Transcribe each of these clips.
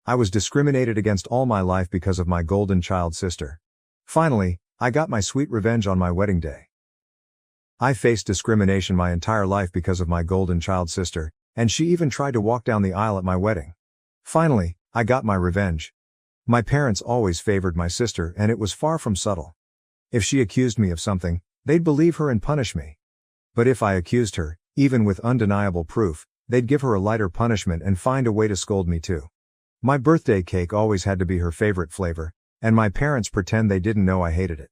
I was discriminated against all my life because of my golden child sister. Finally, I got my sweet revenge on my wedding day. I faced discrimination my entire life because of my golden child sister, and she even tried to walk down the aisle at my wedding. Finally, I got my revenge. My parents always favored my sister, and it was far from subtle. If she accused me of something, they'd believe her and punish me. But if I accused her, even with undeniable proof, they'd give her a lighter punishment and find a way to scold me too. My birthday cake always had to be her favorite flavor, and my parents pretend they didn't know I hated it.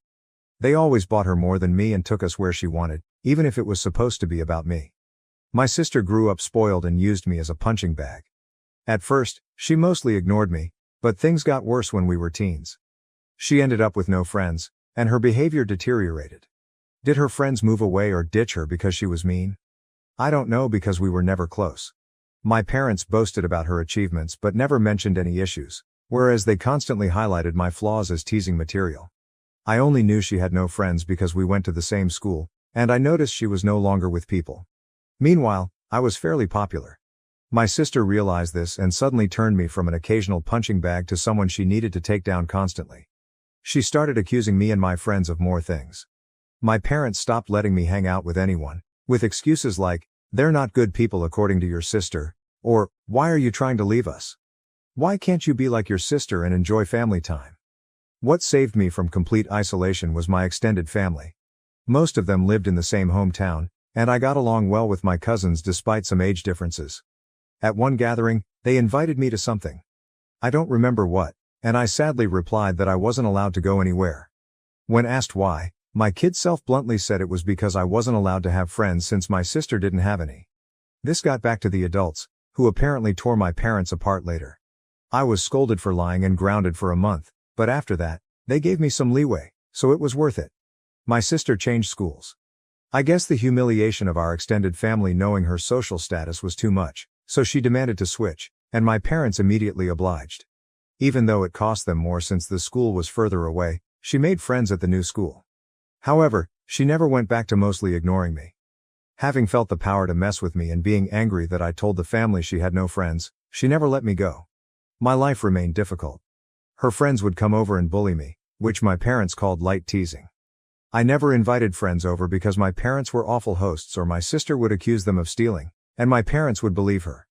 They always bought her more than me and took us where she wanted, even if it was supposed to be about me. My sister grew up spoiled and used me as a punching bag. At first, she mostly ignored me, but things got worse when we were teens. She ended up with no friends, and her behavior deteriorated. Did her friends move away or ditch her because she was mean? I don't know, because we were never close. My parents boasted about her achievements but never mentioned any issues, whereas they constantly highlighted my flaws as teasing material. I only knew she had no friends because we went to the same school, and I noticed she was no longer with people. Meanwhile, I was fairly popular. My sister realized this and suddenly turned me from an occasional punching bag to someone she needed to take down constantly. She started accusing me and my friends of more things. My parents stopped letting me hang out with anyone, with excuses like, "They're not good people according to your sister," or, "Why are you trying to leave us? Why can't you be like your sister and enjoy family time?" What saved me from complete isolation was my extended family. Most of them lived in the same hometown, and I got along well with my cousins despite some age differences. At one gathering, they invited me to something. I don't remember what, and I sadly replied that I wasn't allowed to go anywhere. When asked why, my kid self bluntly said it was because I wasn't allowed to have friends since my sister didn't have any. This got back to the adults, who apparently tore my parents apart later. I was scolded for lying and grounded for a month, but after that, they gave me some leeway, so it was worth it. My sister changed schools. I guess the humiliation of our extended family knowing her social status was too much, so she demanded to switch, and my parents immediately obliged. Even though it cost them more since the school was further away, she made friends at the new school. However, she never went back to mostly ignoring me. Having felt the power to mess with me and being angry that I told the family she had no friends, she never let me go. My life remained difficult. Her friends would come over and bully me, which my parents called light teasing. I never invited friends over because my parents were awful hosts, or my sister would accuse them of stealing, and my parents would believe her.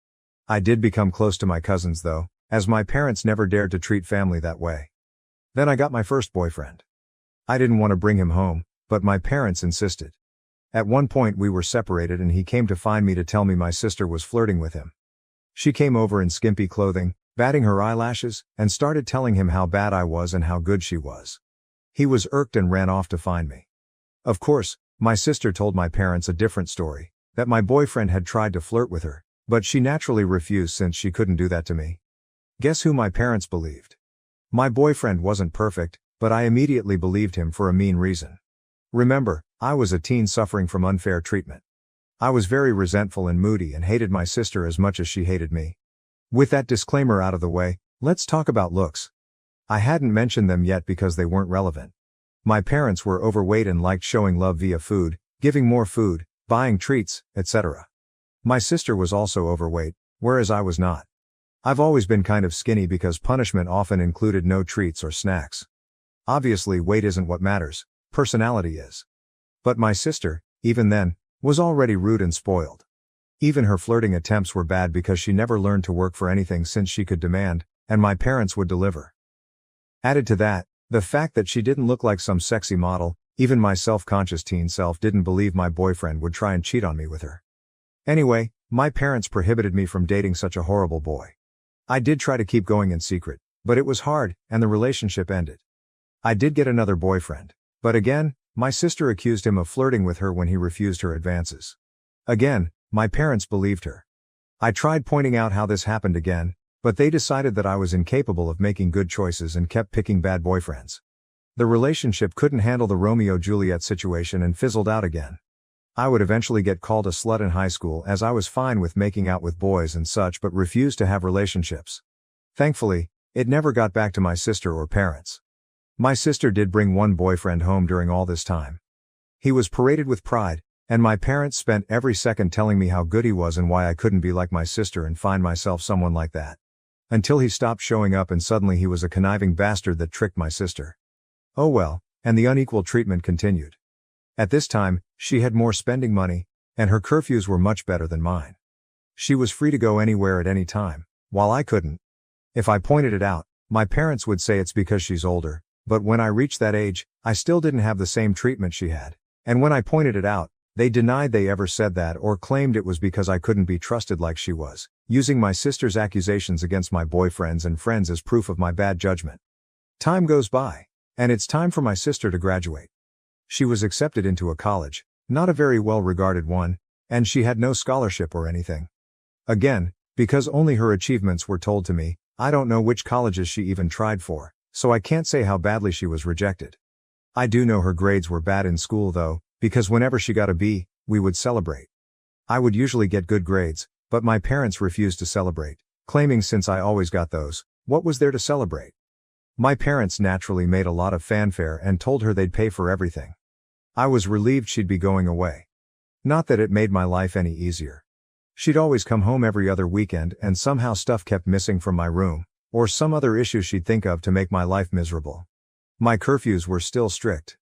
I did become close to my cousins though, as my parents never dared to treat family that way. Then I got my first boyfriend. I didn't want to bring him home, but my parents insisted. At one point we were separated and he came to find me to tell me my sister was flirting with him. She came over in skimpy clothing, batting her eyelashes, and started telling him how bad I was and how good she was. He was irked and ran off to find me. Of course, my sister told my parents a different story, that my boyfriend had tried to flirt with her, but she naturally refused since she couldn't do that to me. Guess who my parents believed? My boyfriend wasn't perfect, but I immediately believed him for a mean reason. Remember, I was a teen suffering from unfair treatment. I was very resentful and moody and hated my sister as much as she hated me. With that disclaimer out of the way, let's talk about looks. I hadn't mentioned them yet because they weren't relevant. My parents were overweight and liked showing love via food, giving more food, buying treats, etc. My sister was also overweight, whereas I was not. I've always been kind of skinny because punishment often included no treats or snacks. Obviously, weight isn't what matters, personality is. But my sister, even then, was already rude and spoiled. Even her flirting attempts were bad because she never learned to work for anything since she could demand, and my parents would deliver. Added to that, the fact that she didn't look like some sexy model, even my self-conscious teen self didn't believe my boyfriend would try and cheat on me with her. Anyway, my parents prohibited me from dating such a horrible boy. I did try to keep going in secret, but it was hard, and the relationship ended. I did get another boyfriend, but again, my sister accused him of flirting with her when he refused her advances. Again, my parents believed her. I tried pointing out how this happened again, but they decided that I was incapable of making good choices and kept picking bad boyfriends. The relationship couldn't handle the Romeo-Juliet situation and fizzled out again. I would eventually get called a slut in high school as I was fine with making out with boys and such but refused to have relationships. Thankfully, it never got back to my sister or parents. My sister did bring one boyfriend home during all this time. He was paraded with pride, and my parents spent every second telling me how good he was and why I couldn't be like my sister and find myself someone like that. Until he stopped showing up and suddenly he was a conniving bastard that tricked my sister. Oh well, and the unequal treatment continued. At this time, she had more spending money, and her curfews were much better than mine. She was free to go anywhere at any time, while I couldn't. If I pointed it out, my parents would say it's because she's older, but when I reached that age, I still didn't have the same treatment she had. And when I pointed it out, they denied they ever said that or claimed it was because I couldn't be trusted like she was, using my sister's accusations against my boyfriends and friends as proof of my bad judgment. Time goes by, and it's time for my sister to graduate. She was accepted into a college, not a very well-regarded one, and she had no scholarship or anything. Again, because only her achievements were told to me, I don't know which colleges she even tried for, so I can't say how badly she was rejected. I do know her grades were bad in school though, because whenever she got a B, we would celebrate. I would usually get good grades, but my parents refused to celebrate, claiming since I always got those, what was there to celebrate? My parents naturally made a lot of fanfare and told her they'd pay for everything. I was relieved she'd be going away. Not that it made my life any easier. She'd always come home every other weekend and somehow stuff kept missing from my room, or some other issue she'd think of to make my life miserable. My curfews were still strict.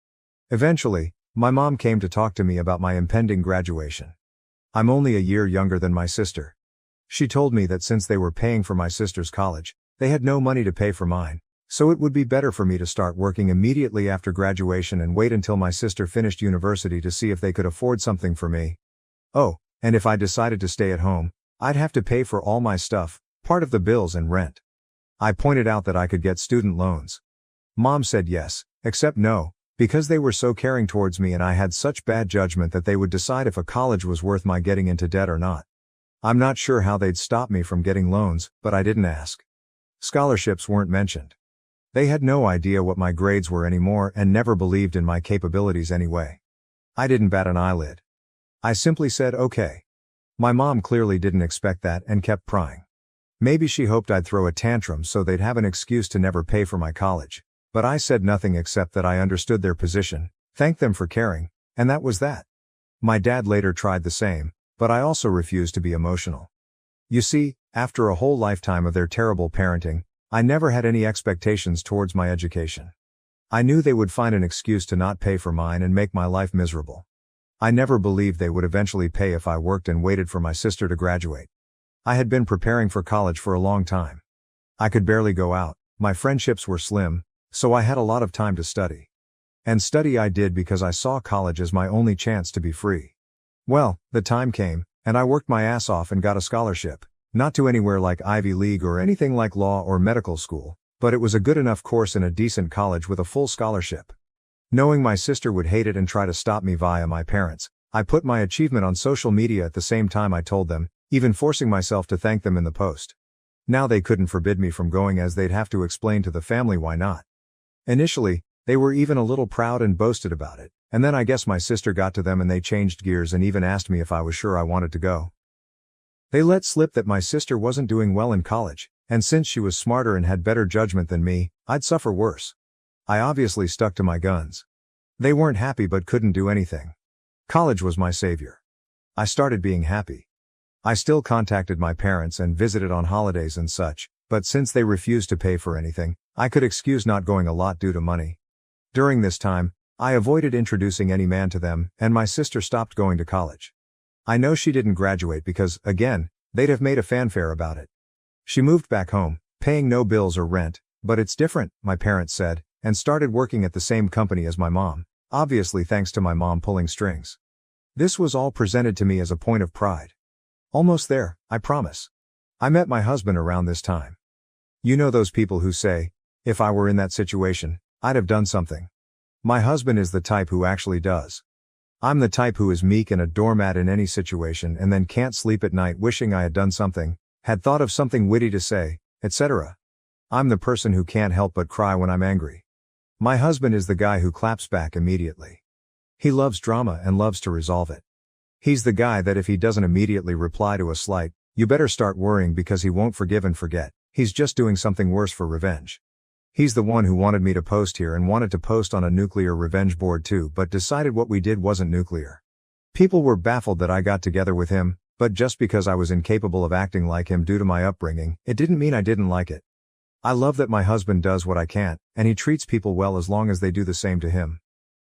Eventually, my mom came to talk to me about my impending graduation. I'm only a year younger than my sister. She told me that since they were paying for my sister's college, they had no money to pay for mine, so it would be better for me to start working immediately after graduation and wait until my sister finished university to see if they could afford something for me. Oh, and if I decided to stay at home, I'd have to pay for all my stuff, part of the bills and rent. I pointed out that I could get student loans. Mom said yes, except no, because they were so caring towards me and I had such bad judgment that they would decide if a college was worth my getting into debt or not. I'm not sure how they'd stop me from getting loans, but I didn't ask. Scholarships weren't mentioned. They had no idea what my grades were anymore and never believed in my capabilities anyway. I didn't bat an eyelid. I simply said okay. My mom clearly didn't expect that and kept prying. Maybe she hoped I'd throw a tantrum so they'd have an excuse to never pay for my college. But I said nothing except that I understood their position, thanked them for caring, and that was that. My dad later tried the same, but I also refused to be emotional. You see, after a whole lifetime of their terrible parenting, I never had any expectations towards my education. I knew they would find an excuse to not pay for mine and make my life miserable. I never believed they would eventually pay if I worked and waited for my sister to graduate. I had been preparing for college for a long time. I could barely go out, my friendships were slim, so I had a lot of time to study. And study I did because I saw college as my only chance to be free. Well, the time came, and I worked my ass off and got a scholarship, not to anywhere like Ivy League or anything like law or medical school, but it was a good enough course in a decent college with a full scholarship. Knowing my sister would hate it and try to stop me via my parents, I put my achievement on social media at the same time I told them, even forcing myself to thank them in the post. Now they couldn't forbid me from going as they'd have to explain to the family why not. Initially, they were even a little proud and boasted about it, and then I guess my sister got to them and they changed gears and even asked me if I was sure I wanted to go. They let slip that my sister wasn't doing well in college, and since she was smarter and had better judgment than me, I'd suffer worse. I obviously stuck to my guns. They weren't happy but couldn't do anything. College was my savior. I started being happy. I still contacted my parents and visited on holidays and such, but since they refused to pay for anything, I could excuse not going a lot due to money. During this time, I avoided introducing any man to them, and my sister stopped going to college. I know she didn't graduate because, again, they'd have made a fanfare about it. She moved back home, paying no bills or rent, but it's different, my parents said, and started working at the same company as my mom, obviously thanks to my mom pulling strings. This was all presented to me as a point of pride. Almost there, I promise. I met my husband around this time. You know those people who say, if I were in that situation, I'd have done something. My husband is the type who actually does. I'm the type who is meek and a doormat in any situation and then can't sleep at night wishing I had done something, had thought of something witty to say, etc. I'm the person who can't help but cry when I'm angry. My husband is the guy who claps back immediately. He loves drama and loves to resolve it. He's the guy that if he doesn't immediately reply to a slight, you better start worrying because he won't forgive and forget, he's just doing something worse for revenge. He's the one who wanted me to post here and wanted to post on a nuclear revenge board too but decided what we did wasn't nuclear. People were baffled that I got together with him, But just because I was incapable of acting like him due to my upbringing, it didn't mean I didn't like it. I love that my husband does what I can't, and he treats people well as long as they do the same to him.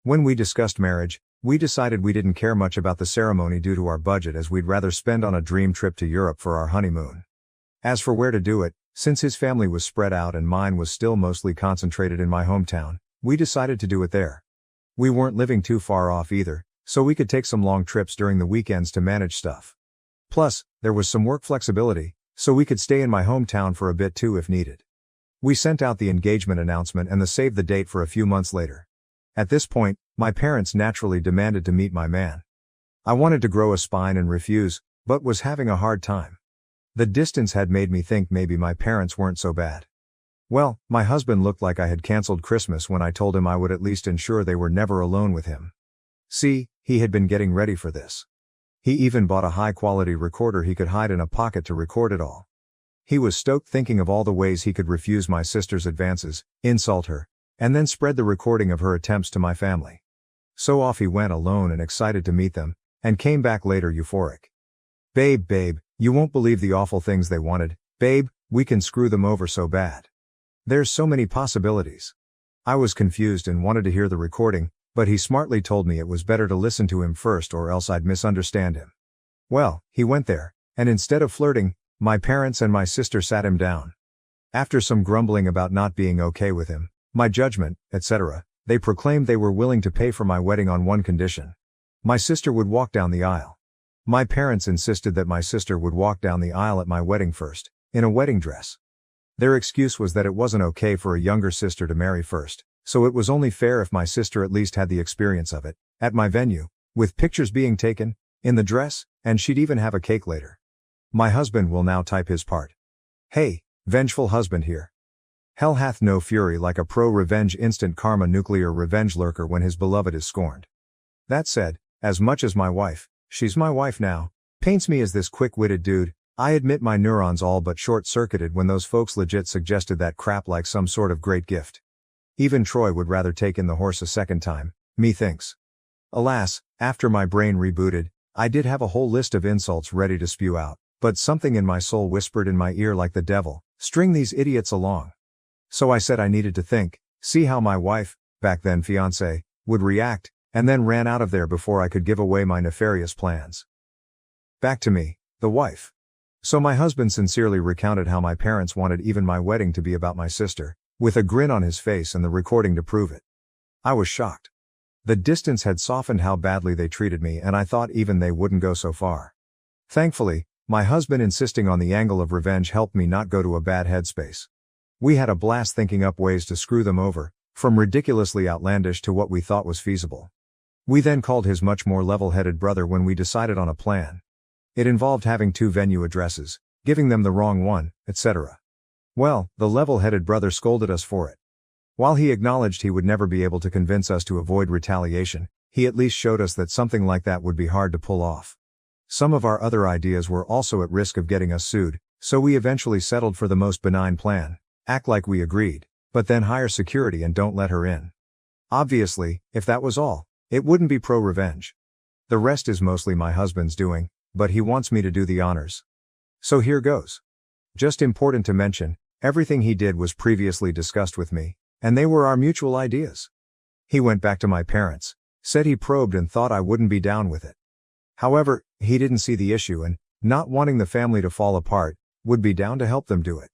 When we discussed marriage, we decided we didn't care much about the ceremony due to our budget, as we'd rather spend on a dream trip to Europe for our honeymoon. As for where to do it, since his family was spread out and mine was still mostly concentrated in my hometown, we decided to do it there. We weren't living too far off either, so we could take some long trips during the weekends to manage stuff. Plus, there was some work flexibility, so we could stay in my hometown for a bit too if needed. We sent out the engagement announcement and the save the date for a few months later. At this point, my parents naturally demanded to meet my man. I wanted to grow a spine and refuse, but was having a hard time. The distance had made me think maybe my parents weren't so bad. Well, my husband looked like I had canceled Christmas when I told him I would at least ensure they were never alone with him. See, he had been getting ready for this. He even bought a high-quality recorder he could hide in a pocket to record it all. He was stoked thinking of all the ways he could refuse my sister's advances, insult her, and then spread the recording of her attempts to my family. So off he went alone and excited to meet them, and came back later euphoric. Babe, you won't believe the awful things they wanted. Babe, we can screw them over so bad. There's so many possibilities. I was confused and wanted to hear the recording, but he smartly told me it was better to listen to him first or else I'd misunderstand him. Well, he went there, and instead of flirting, my parents and my sister sat him down. After some grumbling about not being okay with him, my judgment, etc., they proclaimed they were willing to pay for my wedding on one condition. My sister would walk down the aisle. My parents insisted that my sister would walk down the aisle at my wedding first, in a wedding dress. Their excuse was that it wasn't okay for a younger sister to marry first, so it was only fair if my sister at least had the experience of it, at my venue, with pictures being taken, in the dress, and she'd even have a cake later. My husband will now type his part. Hey, vengeful husband here. Hell hath no fury like a pro-revenge instant karma nuclear revenge lurker when his beloved is scorned. That said, as much as my wife, she's my wife now, paints me as this quick-witted dude, I admit my neurons all but short-circuited when those folks legit suggested that crap like some sort of great gift. Even Troy would rather take in the horse a second time, methinks. Alas, after my brain rebooted, I did have a whole list of insults ready to spew out, but something in my soul whispered in my ear like the devil, string these idiots along. So I said I needed to think, see how my wife, back then fiancée, would react, and then ran out of there before I could give away my nefarious plans. Back to me, the wife. So my husband sincerely recounted how my parents wanted even my wedding to be about my sister, with a grin on his face and the recording to prove it. I was shocked. The distance had softened how badly they treated me, and I thought even they wouldn't go so far. Thankfully, my husband insisting on the angle of revenge helped me not go to a bad headspace. We had a blast thinking up ways to screw them over, from ridiculously outlandish to what we thought was feasible. We then called his much more level-headed brother when we decided on a plan. It involved having 2 venue addresses, giving them the wrong one, etc. Well, the level-headed brother scolded us for it. While he acknowledged he would never be able to convince us to avoid retaliation, he at least showed us that something like that would be hard to pull off. Some of our other ideas were also at risk of getting us sued, so we eventually settled for the most benign plan: act like we agreed, but then hire security and don't let her in. Obviously, if that was all, it wouldn't be pro-revenge. The rest is mostly my husband's doing, but he wants me to do the honors. So here goes. Just important to mention, everything he did was previously discussed with me, and they were our mutual ideas. He went back to my parents, said he probed and thought I wouldn't be down with it. However, he didn't see the issue and, not wanting the family to fall apart, would be down to help them do it.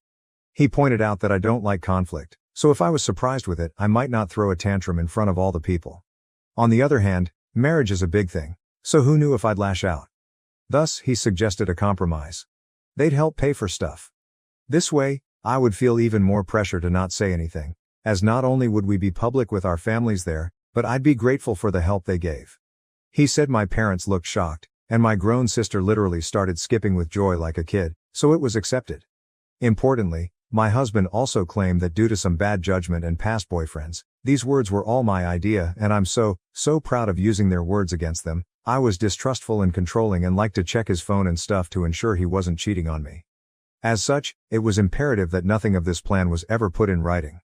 He pointed out that I don't like conflict, so if I was surprised with it, I might not throw a tantrum in front of all the people. On the other hand, marriage is a big thing, so who knew if I'd lash out? Thus, he suggested a compromise. They'd help pay for stuff. This way, I would feel even more pressure to not say anything, as not only would we be public with our families there, but I'd be grateful for the help they gave. He said my parents looked shocked, and my grown sister literally started skipping with joy like a kid, so it was accepted. Importantly, my husband also claimed that due to some bad judgment and past boyfriends, these words were all my idea, and I'm so proud of using their words against them. I was distrustful and controlling and liked to check his phone and stuff to ensure he wasn't cheating on me. As such, it was imperative that nothing of this plan was ever put in writing.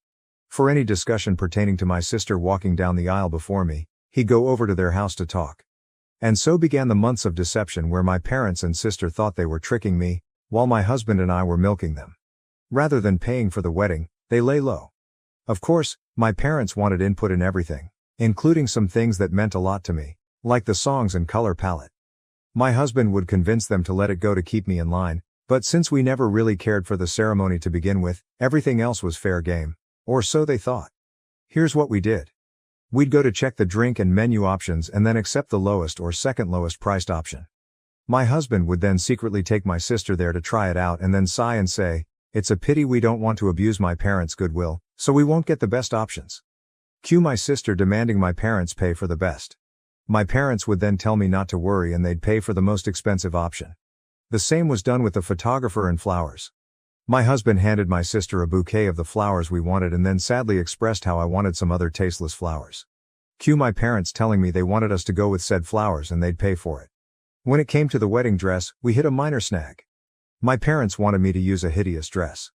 For any discussion pertaining to my sister walking down the aisle before me, he'd go over to their house to talk. And so began the months of deception where my parents and sister thought they were tricking me, while my husband and I were milking them. Rather than paying for the wedding, they lay low. Of course, my parents wanted input in everything, including some things that meant a lot to me, like the songs and color palette. My husband would convince them to let it go to keep me in line, but since we never really cared for the ceremony to begin with, everything else was fair game. Or so they thought. Here's what we did. We'd go to check the drink and menu options and then accept the lowest or second lowest priced option. My husband would then secretly take my sister there to try it out and then sigh and say, "It's a pity we don't want to abuse my parents' goodwill, so we won't get the best options." Cue my sister demanding my parents pay for the best. My parents would then tell me not to worry and they'd pay for the most expensive option. The same was done with the photographer and flowers. My husband handed my sister a bouquet of the flowers we wanted and then sadly expressed how I wanted some other tasteless flowers. Cue my parents telling me they wanted us to go with said flowers and they'd pay for it. When it came to the wedding dress, we hit a minor snag. My parents wanted me to use a hideous dress.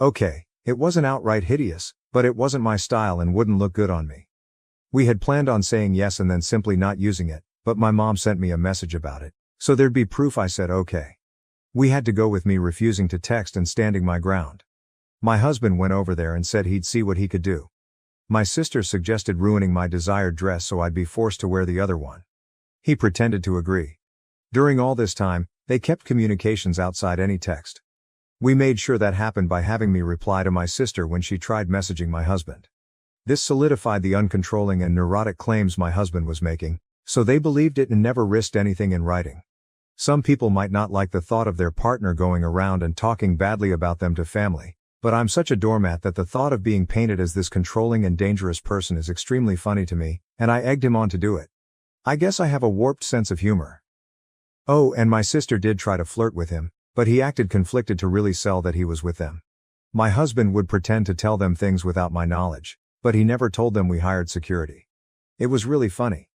Okay, it wasn't outright hideous, but it wasn't my style and wouldn't look good on me. We had planned on saying yes and then simply not using it, but my mom sent me a message about it, so there'd be proof I said okay. We had to go with me refusing to text and standing my ground. My husband went over there and said he'd see what he could do. My sister suggested ruining my desired dress so I'd be forced to wear the other one. He pretended to agree. During all this time, they kept communications outside any text. We made sure that happened by having me reply to my sister when she tried messaging my husband. This solidified the uncontrolling and neurotic claims my husband was making, so they believed it and never risked anything in writing. Some people might not like the thought of their partner going around and talking badly about them to family, but I'm such a doormat that the thought of being painted as this controlling and dangerous person is extremely funny to me, and I egged him on to do it. I guess I have a warped sense of humor. Oh, and my sister did try to flirt with him, but he acted conflicted to really sell that he was with them. My husband would pretend to tell them things without my knowledge, but he never told them we hired security. It was really funny.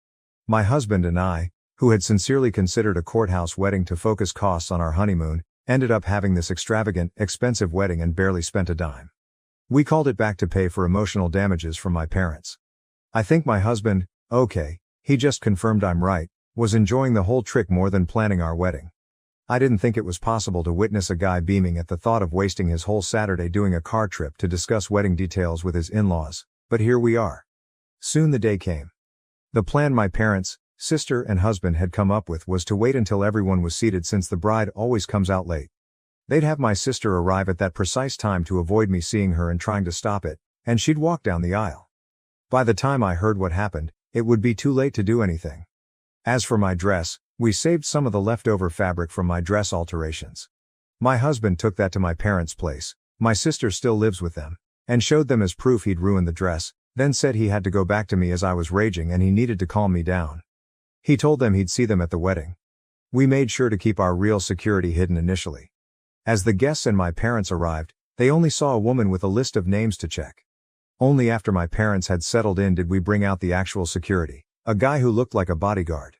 My husband and I, who had sincerely considered a courthouse wedding to focus costs on our honeymoon, ended up having this extravagant, expensive wedding and barely spent a dime. We called it back to pay for emotional damages from my parents. I think my husband, okay, he just confirmed I'm right, was enjoying the whole trick more than planning our wedding. I didn't think it was possible to witness a guy beaming at the thought of wasting his whole Saturday doing a car trip to discuss wedding details with his in-laws, but here we are. Soon the day came. The plan my parents, sister and husband had come up with was to wait until everyone was seated since the bride always comes out late. They'd have my sister arrive at that precise time to avoid me seeing her and trying to stop it, and she'd walk down the aisle. By the time I heard what happened, it would be too late to do anything. As for my dress, we saved some of the leftover fabric from my dress alterations. My husband took that to my parents' place, my sister still lives with them, and showed them as proof he'd ruined the dress, then said he had to go back to me as I was raging and he needed to calm me down. He told them he'd see them at the wedding. We made sure to keep our real security hidden initially. As the guests and my parents arrived, they only saw a woman with a list of names to check. Only after my parents had settled in did we bring out the actual security, a guy who looked like a bodyguard.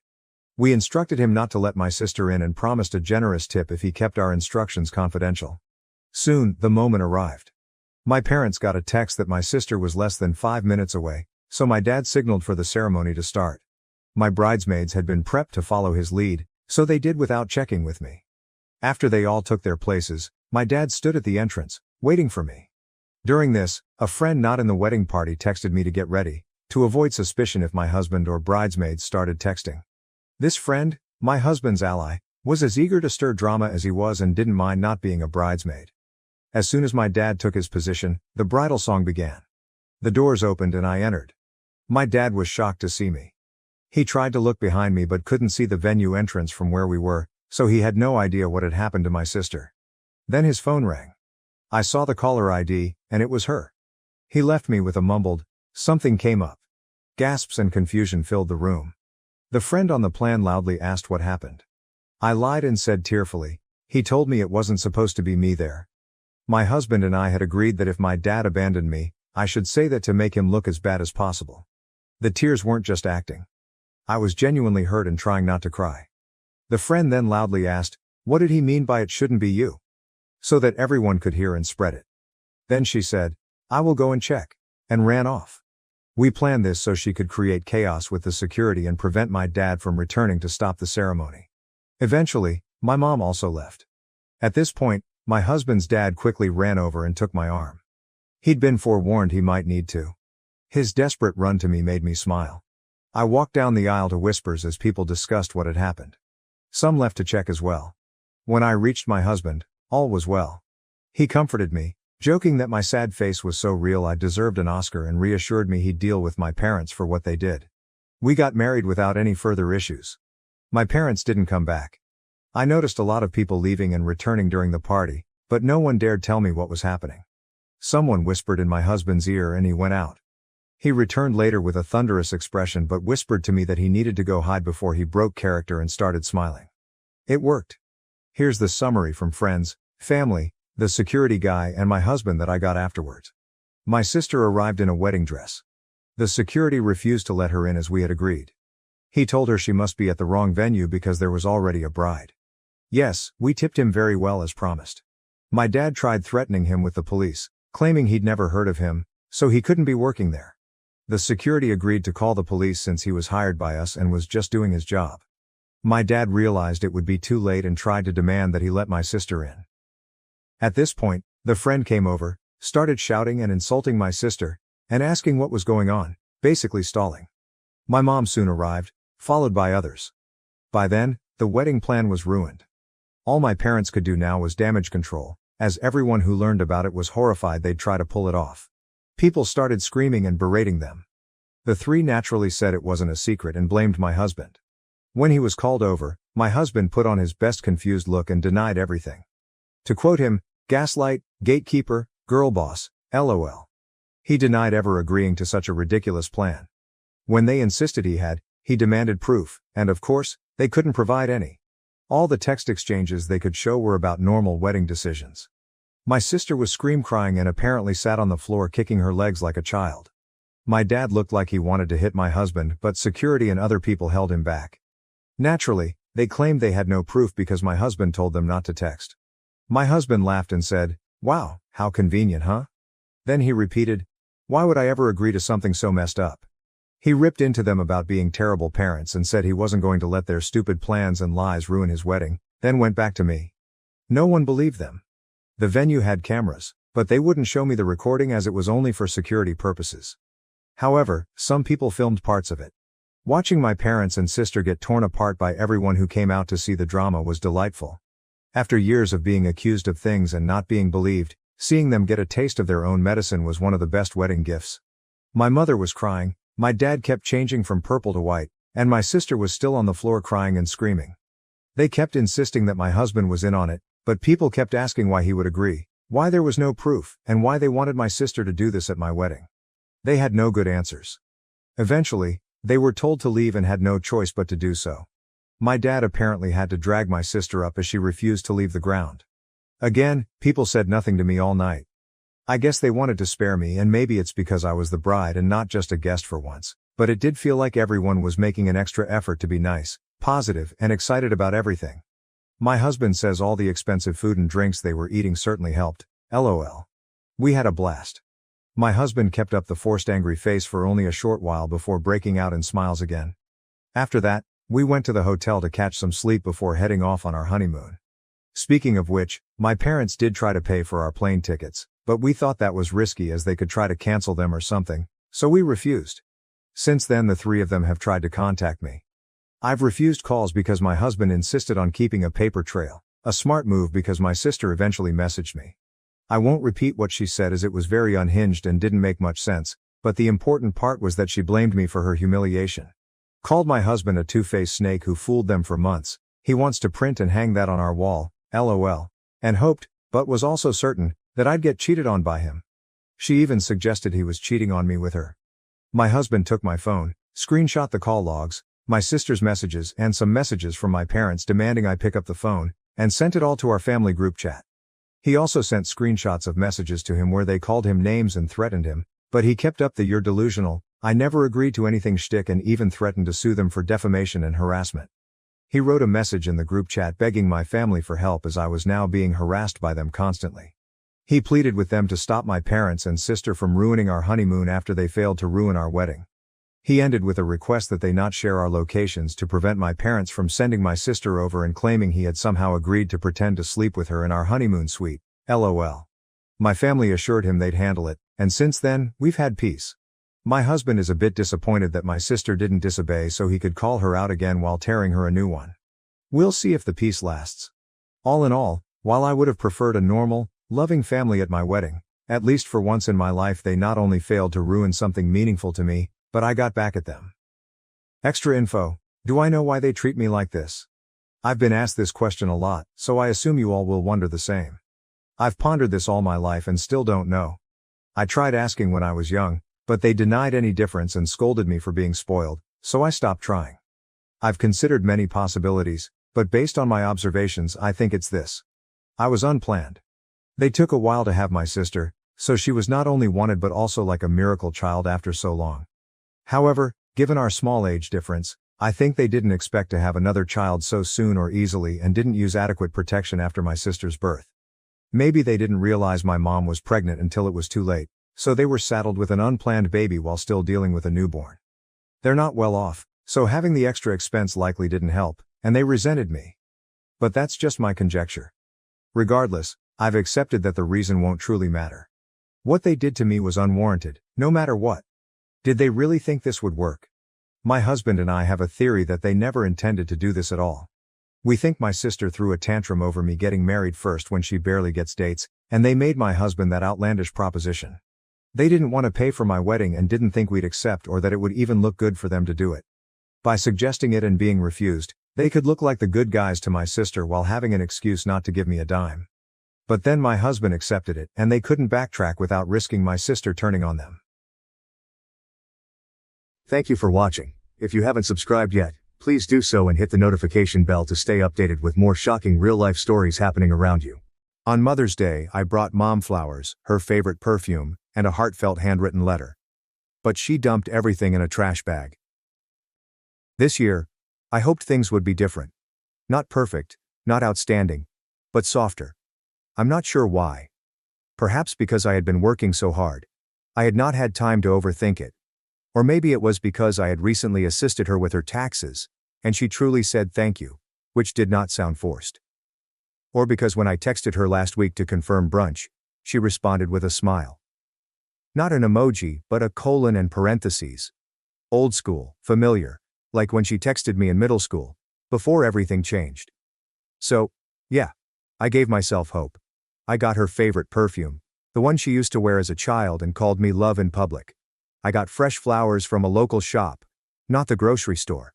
We instructed him not to let my sister in and promised a generous tip if he kept our instructions confidential. Soon, the moment arrived. My parents got a text that my sister was less than 5 minutes away, so my dad signaled for the ceremony to start. My bridesmaids had been prepped to follow his lead, so they did without checking with me. After they all took their places, my dad stood at the entrance, waiting for me. During this, a friend not in the wedding party texted me to get ready, to avoid suspicion if my husband or bridesmaids started texting. This friend, my husband's ally, was as eager to stir drama as he was and didn't mind not being a bridesmaid. As soon as my dad took his position, the bridal song began. The doors opened and I entered. My dad was shocked to see me. He tried to look behind me but couldn't see the venue entrance from where we were, so he had no idea what had happened to my sister. Then his phone rang. I saw the caller ID, and it was her. He left me with a mumbled, "Something came up." Gasps and confusion filled the room. The friend on the plan loudly asked what happened. I lied and said tearfully, "He told me it wasn't supposed to be me there." My husband and I had agreed that if my dad abandoned me, I should say that to make him look as bad as possible. The tears weren't just acting. I was genuinely hurt and trying not to cry. The friend then loudly asked, "What did he mean by it shouldn't be you?" So that everyone could hear and spread it. Then she said, "I will go and check," and ran off. We planned this so she could create chaos with the security and prevent my dad from returning to stop the ceremony. Eventually, my mom also left. At this point, my husband's dad quickly ran over and took my arm. He'd been forewarned he might need to. His desperate run to me made me smile. I walked down the aisle to whispers as people discussed what had happened. Some left to check as well. When I reached my husband, all was well. He comforted me, joking that my sad face was so real I deserved an Oscar, and reassured me he'd deal with my parents for what they did. We got married without any further issues. My parents didn't come back. I noticed a lot of people leaving and returning during the party, but no one dared tell me what was happening. Someone whispered in my husband's ear and he went out. He returned later with a thunderous expression but whispered to me that he needed to go hide before he broke character and started smiling. It worked. Here's the summary from friends, family, the security guy and my husband that I got afterwards. My sister arrived in a wedding dress. The security refused to let her in as we had agreed. He told her she must be at the wrong venue because there was already a bride. Yes, we tipped him very well as promised. My dad tried threatening him with the police, claiming he'd never heard of him, so he couldn't be working there. The security agreed to call the police since he was hired by us and was just doing his job. My dad realized it would be too late and tried to demand that he let my sister in. At this point, the friend came over, started shouting and insulting my sister, and asking what was going on, basically stalling. My mom soon arrived, followed by others. By then, the wedding plan was ruined. All my parents could do now was damage control, as everyone who learned about it was horrified they'd try to pull it off. People started screaming and berating them. The three naturally said it wasn't a secret and blamed my husband. When he was called over, my husband put on his best confused look and denied everything. To quote him, "Gaslight, gatekeeper, girl boss, LOL." He denied ever agreeing to such a ridiculous plan. When they insisted he demanded proof, and of course, they couldn't provide any. All the text exchanges they could show were about normal wedding decisions. My sister was scream-crying and apparently sat on the floor kicking her legs like a child. My dad looked like he wanted to hit my husband, but security and other people held him back. Naturally, they claimed they had no proof because my husband told them not to text. My husband laughed and said, "Wow, how convenient, huh?" Then he repeated, "Why would I ever agree to something so messed up?" He ripped into them about being terrible parents and said he wasn't going to let their stupid plans and lies ruin his wedding, then went back to me. No one believed them. The venue had cameras, but they wouldn't show me the recording as it was only for security purposes. However, some people filmed parts of it. Watching my parents and sister get torn apart by everyone who came out to see the drama was delightful. After years of being accused of things and not being believed, seeing them get a taste of their own medicine was one of the best wedding gifts. My mother was crying, my dad kept changing from purple to white, and my sister was still on the floor crying and screaming. They kept insisting that my husband was in on it, but people kept asking why he would agree, why there was no proof, and why they wanted my sister to do this at my wedding. They had no good answers. Eventually, they were told to leave and had no choice but to do so. My dad apparently had to drag my sister up as she refused to leave the ground. Again, people said nothing to me all night. I guess they wanted to spare me, and maybe it's because I was the bride and not just a guest for once, but it did feel like everyone was making an extra effort to be nice, positive, and excited about everything. My husband says all the expensive food and drinks they were eating certainly helped, LOL. We had a blast. My husband kept up the forced angry face for only a short while before breaking out in smiles again. After that, we went to the hotel to catch some sleep before heading off on our honeymoon. Speaking of which, my parents did try to pay for our plane tickets, but we thought that was risky as they could try to cancel them or something, so we refused. Since then the three of them have tried to contact me. I've refused calls because my husband insisted on keeping a paper trail, a smart move because my sister eventually messaged me. I won't repeat what she said as it was very unhinged and didn't make much sense, but the important part was that she blamed me for her humiliation. Called my husband a two-faced snake who fooled them for months, he wants to print and hang that on our wall, LOL, and hoped, but was also certain, that I'd get cheated on by him. She even suggested he was cheating on me with her. My husband took my phone, screenshot the call logs, my sister's messages and some messages from my parents demanding I pick up the phone, and sent it all to our family group chat. He also sent screenshots of messages to him where they called him names and threatened him, but he kept up the "you're delusional, I never agreed to anything" shtick and even threatened to sue them for defamation and harassment. He wrote a message in the group chat begging my family for help as I was now being harassed by them constantly. He pleaded with them to stop my parents and sister from ruining our honeymoon after they failed to ruin our wedding. He ended with a request that they not share our locations to prevent my parents from sending my sister over and claiming he had somehow agreed to pretend to sleep with her in our honeymoon suite. LOL. My family assured him they'd handle it, and since then, we've had peace. My husband is a bit disappointed that my sister didn't disobey so he could call her out again while tearing her a new one. We'll see if the peace lasts. All in all, while I would have preferred a normal, loving family at my wedding, at least for once in my life they not only failed to ruin something meaningful to me, but I got back at them. Extra info: do I know why they treat me like this? I've been asked this question a lot, so I assume you all will wonder the same. I've pondered this all my life and still don't know. I tried asking when I was young, but they denied any difference and scolded me for being spoiled, so I stopped trying. I've considered many possibilities, but based on my observations I think it's this. I was unplanned. They took a while to have my sister, so she was not only wanted but also like a miracle child after so long. However, given our small age difference, I think they didn't expect to have another child so soon or easily and didn't use adequate protection after my sister's birth. Maybe they didn't realize my mom was pregnant until it was too late, so they were saddled with an unplanned baby while still dealing with a newborn. They're not well off, so having the extra expense likely didn't help, and they resented me. But that's just my conjecture. Regardless, I've accepted that the reason won't truly matter. What they did to me was unwarranted, no matter what. Did they really think this would work? My husband and I have a theory that they never intended to do this at all. We think my sister threw a tantrum over me getting married first when she barely gets dates, and they made my husband that outlandish proposition. They didn't want to pay for my wedding and didn't think we'd accept or that it would even look good for them to do it. By suggesting it and being refused, they could look like the good guys to my sister while having an excuse not to give me a dime. But then my husband accepted it and they couldn't backtrack without risking my sister turning on them. Thank you for watching. If you haven't subscribed yet, please do so and hit the notification bell to stay updated with more shocking real-life stories happening around you. On Mother's Day, I brought Mom flowers, her favorite perfume, and a heartfelt handwritten letter. But she dumped everything in a trash bag. This year, I hoped things would be different. Not perfect, not outstanding, but softer. I'm not sure why. Perhaps because I had been working so hard. I had not had time to overthink it. Or maybe it was because I had recently assisted her with her taxes, and she truly said thank you, which did not sound forced. Or because when I texted her last week to confirm brunch, she responded with a smile. Not an emoji, but a colon and parentheses. Old school, familiar, like when she texted me in middle school, before everything changed. So, yeah, I gave myself hope. I got her favorite perfume, the one she used to wear as a child and called me love in public. I got fresh flowers from a local shop, not the grocery store.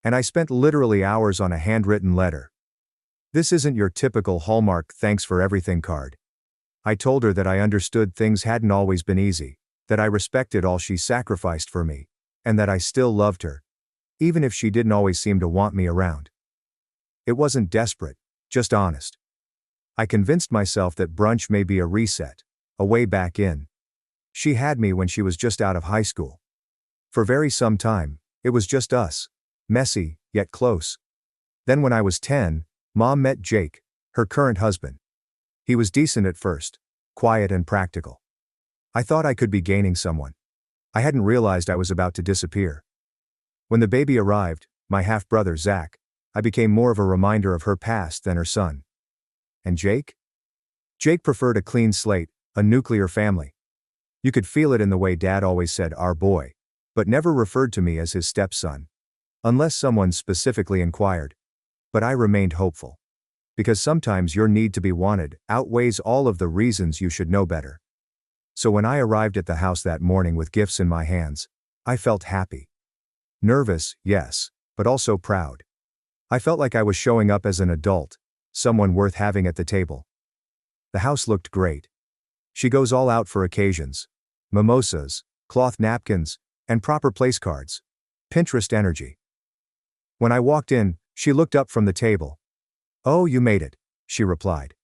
And I spent literally hours on a handwritten letter. This isn't your typical Hallmark thanks for everything card. I told her that I understood things hadn't always been easy, that I respected all she sacrificed for me, and that I still loved her, even if she didn't always seem to want me around. It wasn't desperate, just honest. I convinced myself that brunch may be a reset, a way back in. She had me when she was just out of high school. For very some time, it was just us. Messy, yet close. Then when I was 10, Mom met Jake, her current husband. He was decent at first, quiet and practical. I thought I could be gaining someone. I hadn't realized I was about to disappear. When the baby arrived, my half-brother Zach, I became more of a reminder of her past than her son. And Jake? Jake preferred a clean slate, a nuclear family. You could feel it in the way Dad always said our boy, but never referred to me as his stepson. Unless someone specifically inquired. But I remained hopeful. Because sometimes your need to be wanted outweighs all of the reasons you should know better. So when I arrived at the house that morning with gifts in my hands, I felt happy. Nervous, yes, but also proud. I felt like I was showing up as an adult, someone worth having at the table. The house looked great. She goes all out for occasions. Mimosas, cloth napkins, and proper place cards. Pinterest energy. When I walked in, she looked up from the table. "Oh, you made it," she replied.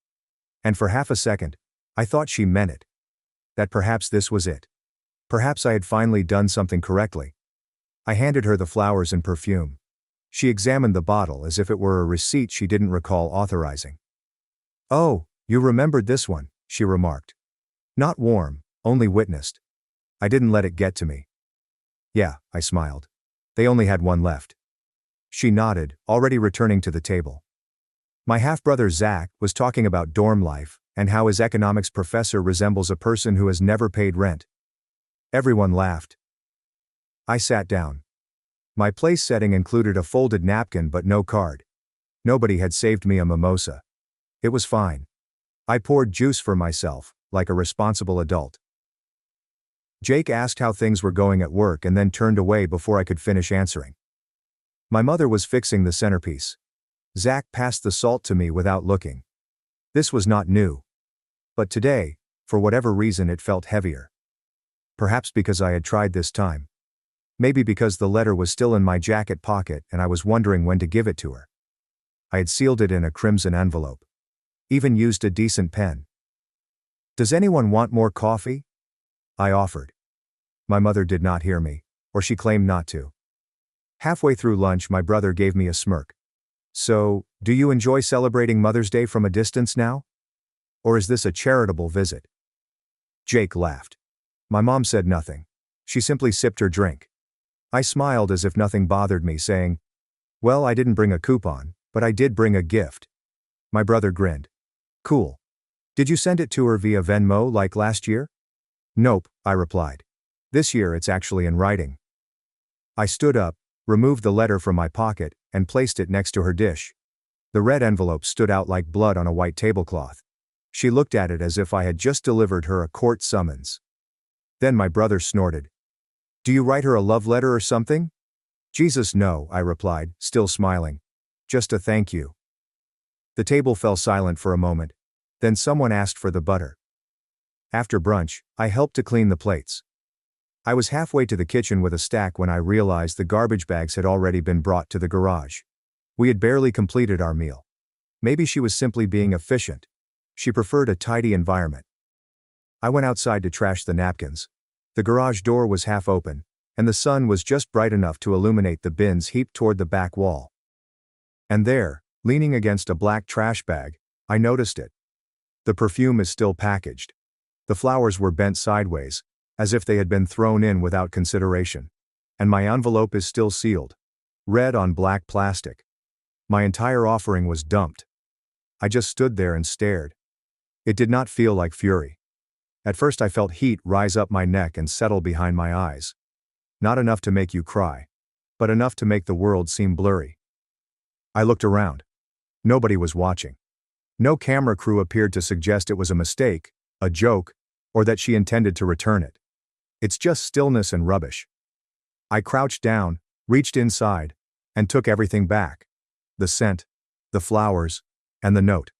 And for half a second, I thought she meant it. That perhaps this was it. Perhaps I had finally done something correctly. I handed her the flowers and perfume. She examined the bottle as if it were a receipt she didn't recall authorizing. "Oh, you remembered this one," she remarked. Not warm, only witnessed. I didn't let it get to me. Yeah, I smiled. They only had one left. She nodded, already returning to the table. My half-brother Zach was talking about dorm life and how his economics professor resembles a person who has never paid rent. Everyone laughed. I sat down. My place setting included a folded napkin but no card. Nobody had saved me a mimosa. It was fine. I poured juice for myself, like a responsible adult. Jake asked how things were going at work and then turned away before I could finish answering. My mother was fixing the centerpiece. Zach passed the salt to me without looking. This was not new. But today, for whatever reason, it felt heavier. Perhaps because I had tried this time. Maybe because the letter was still in my jacket pocket and I was wondering when to give it to her. I had sealed it in a crimson envelope. Even used a decent pen. "Does anyone want more coffee?" I offered. My mother did not hear me, or she claimed not to. Halfway through lunch, my brother gave me a smirk. "So, do you enjoy celebrating Mother's Day from a distance now? Or is this a charitable visit?" Jake laughed. My mom said nothing. She simply sipped her drink. I smiled as if nothing bothered me, saying, "Well, I didn't bring a coupon, but I did bring a gift." My brother grinned. "Cool. Did you send it to her via Venmo like last year?" "Nope," I replied. "This year it's actually in writing." I stood up, removed the letter from my pocket, and placed it next to her dish. The red envelope stood out like blood on a white tablecloth. She looked at it as if I had just delivered her a court summons. Then my brother snorted. "Do you write her a love letter or something?" "Jesus, no," I replied, still smiling. "Just a thank you." The table fell silent for a moment. Then someone asked for the butter. After brunch, I helped to clean the plates. I was halfway to the kitchen with a stack when I realized the garbage bags had already been brought to the garage. We had barely completed our meal. Maybe she was simply being efficient. She preferred a tidy environment. I went outside to trash the napkins. The garage door was half open, and the sun was just bright enough to illuminate the bins heaped toward the back wall. And there, leaning against a black trash bag, I noticed it. The perfume is still packaged. The flowers were bent sideways, as if they had been thrown in without consideration. And my envelope is still sealed. Red on black plastic. My entire offering was dumped. I just stood there and stared. It did not feel like fury. At first I felt heat rise up my neck and settle behind my eyes. Not enough to make you cry, but enough to make the world seem blurry. I looked around. Nobody was watching. No camera crew appeared to suggest it was a mistake, a joke, or that she intended to return it. It's just stillness and rubbish. I crouched down, reached inside, and took everything back. The scent, the flowers, and the note.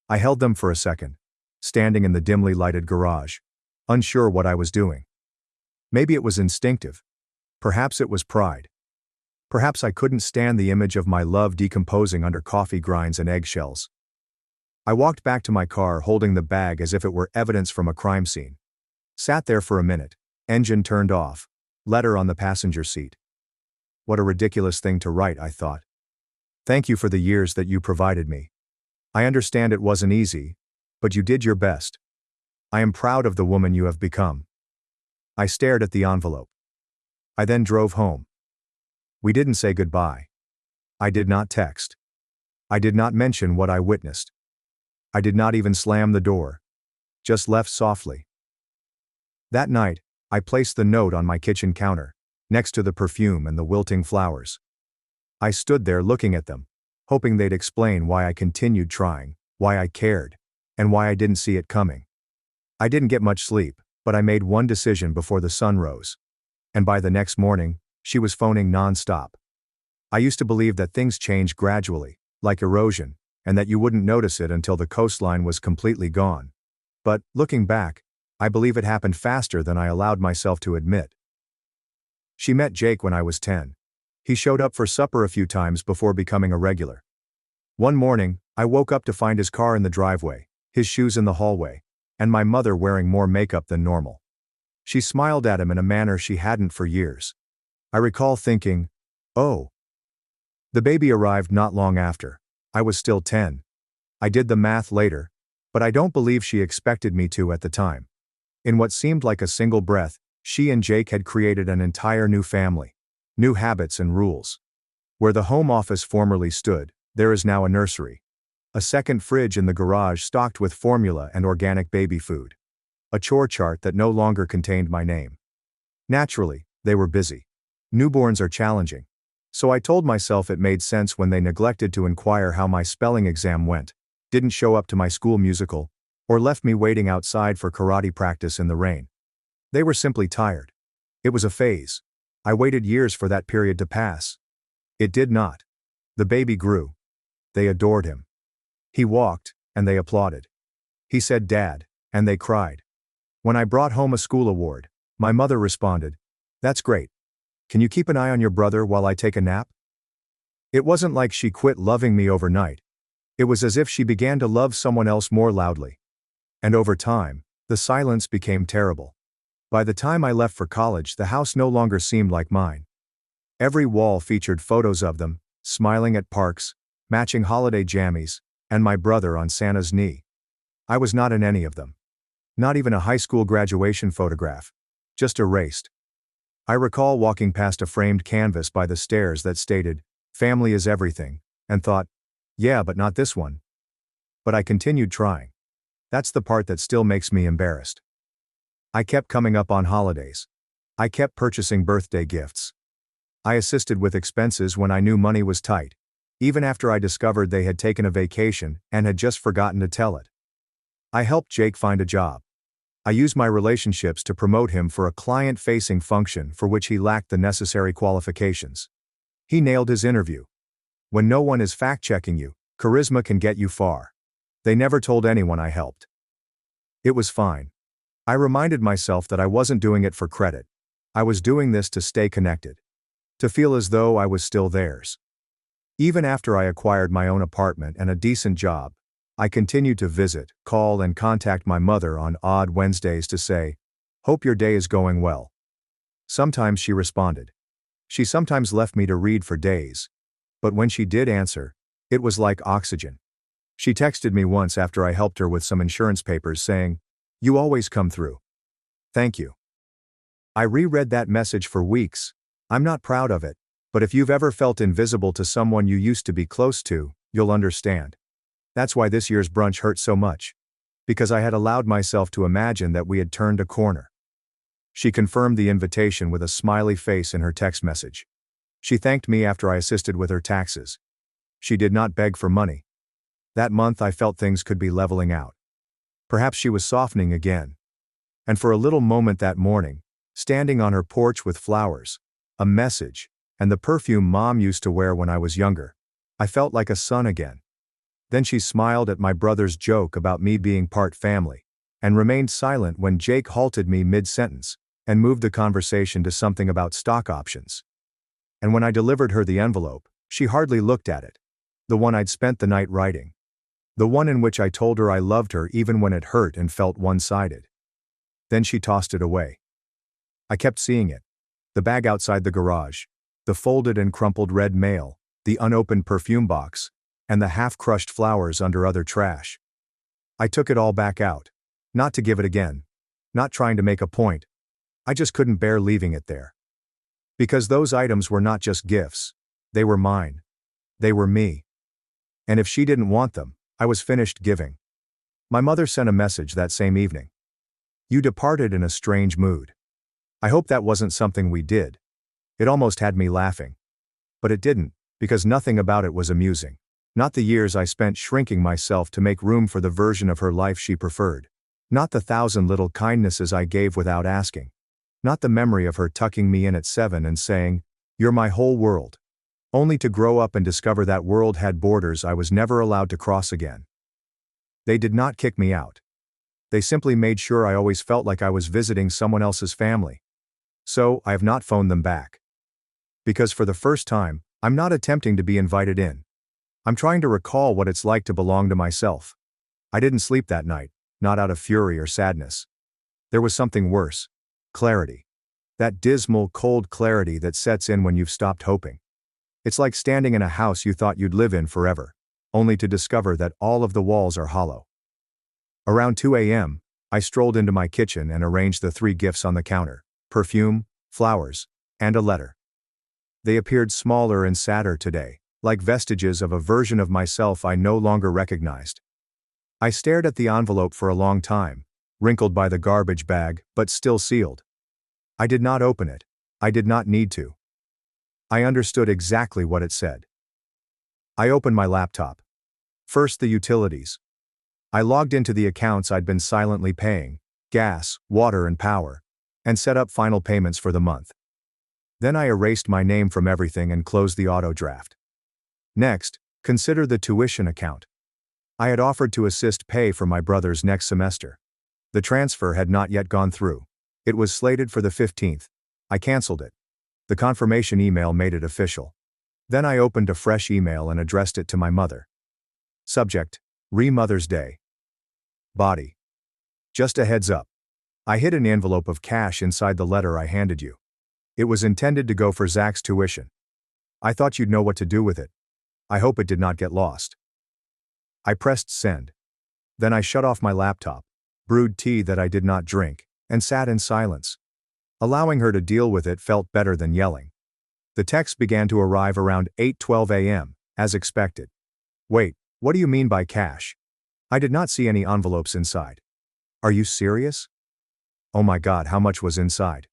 I held them for a second, standing in the dimly lighted garage, unsure what I was doing. Maybe it was instinctive. Perhaps it was pride. Perhaps I couldn't stand the image of my love decomposing under coffee grinds and eggshells. I walked back to my car holding the bag as if it were evidence from a crime scene. Sat there for a minute, engine turned off, letter on the passenger seat. What a ridiculous thing to write, I thought. Thank you for the years that you provided me. I understand it wasn't easy, but you did your best. I am proud of the woman you have become. I stared at the envelope. I then drove home. We didn't say goodbye. I did not text. I did not mention what I witnessed. I did not even slam the door. Just left softly. That night, I placed the note on my kitchen counter, next to the perfume and the wilting flowers. I stood there looking at them, hoping they'd explain why I continued trying, why I cared, and why I didn't see it coming. I didn't get much sleep, but I made one decision before the sun rose. And by the next morning, she was phoning non-stop. I used to believe that things change gradually, like erosion, and that you wouldn't notice it until the coastline was completely gone. But, looking back, I believe it happened faster than I allowed myself to admit. She met Jake when I was 10. He showed up for supper a few times before becoming a regular. One morning, I woke up to find his car in the driveway, his shoes in the hallway, and my mother wearing more makeup than normal. She smiled at him in a manner she hadn't for years. I recall thinking, oh. The baby arrived not long after. I was still 10. I did the math later. But I don't believe she expected me to at the time. In what seemed like a single breath, she and Jake had created an entire new family. New habits and rules. Where the home office formerly stood, there is now a nursery. A second fridge in the garage stocked with formula and organic baby food. A chore chart that no longer contained my name. Naturally, they were busy. Newborns are challenging. So I told myself it made sense when they neglected to inquire how my spelling exam went, didn't show up to my school musical, or left me waiting outside for karate practice in the rain. They were simply tired. It was a phase. I waited years for that period to pass. It did not. The baby grew. They adored him. He walked, and they applauded. He said "Dad," and they cried. When I brought home a school award, my mother responded, "That's great. Can you keep an eye on your brother while I take a nap?" It wasn't like she quit loving me overnight. It was as if she began to love someone else more loudly. And over time, the silence became terrible. By the time I left for college, the house no longer seemed like mine. Every wall featured photos of them, smiling at parks, matching holiday jammies, and my brother on Santa's knee. I was not in any of them. Not even a high school graduation photograph. Just erased. I recall walking past a framed canvas by the stairs that stated, "Family is everything," and thought, yeah, but not this one. But I continued trying. That's the part that still makes me embarrassed. I kept coming up on holidays. I kept purchasing birthday gifts. I assisted with expenses when I knew money was tight, even after I discovered they had taken a vacation and had just forgotten to tell it. I helped Jake find a job. I used my relationships to promote him for a client-facing function for which he lacked the necessary qualifications. He nailed his interview. When no one is fact-checking you, charisma can get you far. They never told anyone I helped. It was fine. I reminded myself that I wasn't doing it for credit. I was doing this to stay connected. To feel as though I was still theirs. Even after I acquired my own apartment and a decent job, I continued to visit, call, and contact my mother on odd Wednesdays to say, "Hope your day is going well." Sometimes she responded. She sometimes left me to read for days. But when she did answer, it was like oxygen. She texted me once after I helped her with some insurance papers saying, "You always come through. Thank you." I reread that message for weeks. I'm not proud of it, but if you've ever felt invisible to someone you used to be close to, you'll understand. That's why this year's brunch hurt so much. Because I had allowed myself to imagine that we had turned a corner. She confirmed the invitation with a smiley face in her text message. She thanked me after I assisted with her taxes. She did not beg for money. That month I felt things could be leveling out. Perhaps she was softening again. And for a little moment that morning, standing on her porch with flowers, a message, and the perfume Mom used to wear when I was younger, I felt like a son again. Then she smiled at my brother's joke about me being part family, and remained silent when Jake halted me mid-sentence, and moved the conversation to something about stock options. And when I delivered her the envelope, she hardly looked at it. The one I'd spent the night writing. The one in which I told her I loved her even when it hurt and felt one-sided. Then she tossed it away. I kept seeing it. The bag outside the garage, the folded and crumpled red mail, the unopened perfume box, and the half-crushed flowers under other trash. I took it all back out. Not to give it again. Not trying to make a point. I just couldn't bear leaving it there. Because those items were not just gifts. They were mine. They were me. And if she didn't want them, I was finished giving. My mother sent a message that same evening. "You departed in a strange mood. I hope that wasn't something we did." It almost had me laughing. But it didn't, because nothing about it was amusing. Not the years I spent shrinking myself to make room for the version of her life she preferred. Not the 1,000 little kindnesses I gave without asking. Not the memory of her tucking me in at 7 and saying, "You're my whole world." Only to grow up and discover that world had borders I was never allowed to cross again. They did not kick me out. They simply made sure I always felt like I was visiting someone else's family. So, I have not phoned them back. Because for the first time, I'm not attempting to be invited in. I'm trying to recall what it's like to belong to myself. I didn't sleep that night, not out of fury or sadness. There was something worse. Clarity. That dismal, cold clarity that sets in when you've stopped hoping. It's like standing in a house you thought you'd live in forever, only to discover that all of the walls are hollow. Around 2 a.m., I strolled into my kitchen and arranged the 3 gifts on the counter: perfume, flowers, and a letter. They appeared smaller and sadder today, like vestiges of a version of myself I no longer recognized. I stared at the envelope for a long time, wrinkled by the garbage bag, but still sealed. I did not open it. I did not need to. I understood exactly what it said. I opened my laptop. First, the utilities. I logged into the accounts I'd been silently paying: gas, water, and power, and set up final payments for the month. Then I erased my name from everything and closed the auto draft. Next, consider the tuition account. I had offered to assist pay for my brother's next semester. The transfer had not yet gone through. It was slated for the 15th. I canceled it. The confirmation email made it official. Then I opened a fresh email and addressed it to my mother. Subject: Mother's Day. Body: just a heads up. I hid an envelope of cash inside the letter I handed you. It was intended to go for Zach's tuition. I thought you'd know what to do with it. I hope it did not get lost. I pressed send. Then I shut off my laptop, brewed tea that I did not drink, and sat in silence. Allowing her to deal with it felt better than yelling. The text began to arrive around 8:12 a.m., as expected. Wait, what do you mean by cash? I did not see any envelopes inside. Are you serious? Oh my God, how much was inside?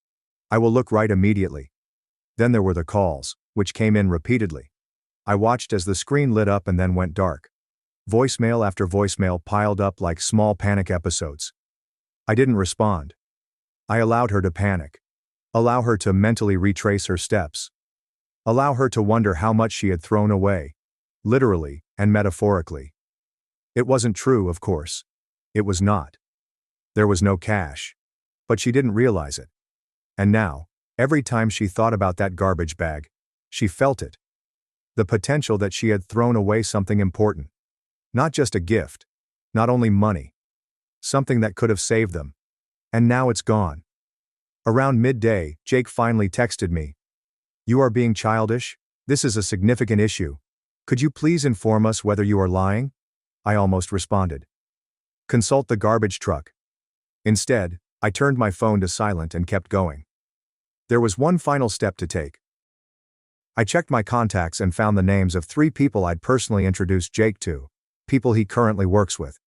I will look right immediately. Then there were the calls, which came in repeatedly. I watched as the screen lit up and then went dark. Voicemail after voicemail piled up like small panic episodes. I didn't respond. I allowed her to panic. Allow her to mentally retrace her steps. Allow her to wonder how much she had thrown away, literally and metaphorically. It wasn't true, of course. It was not. There was no cash. But she didn't realize it. And now, every time she thought about that garbage bag, she felt it. The potential that she had thrown away something important. Not just a gift. Not only money. Something that could have saved them. And now it's gone. Around midday, Jake finally texted me. You are being childish? This is a significant issue. Could you please inform us whether you are lying? I almost responded. Consult the garbage truck. Instead, I turned my phone to silent and kept going. There was one final step to take. I checked my contacts and found the names of 3 people I'd personally introduced Jake to, people he currently works with.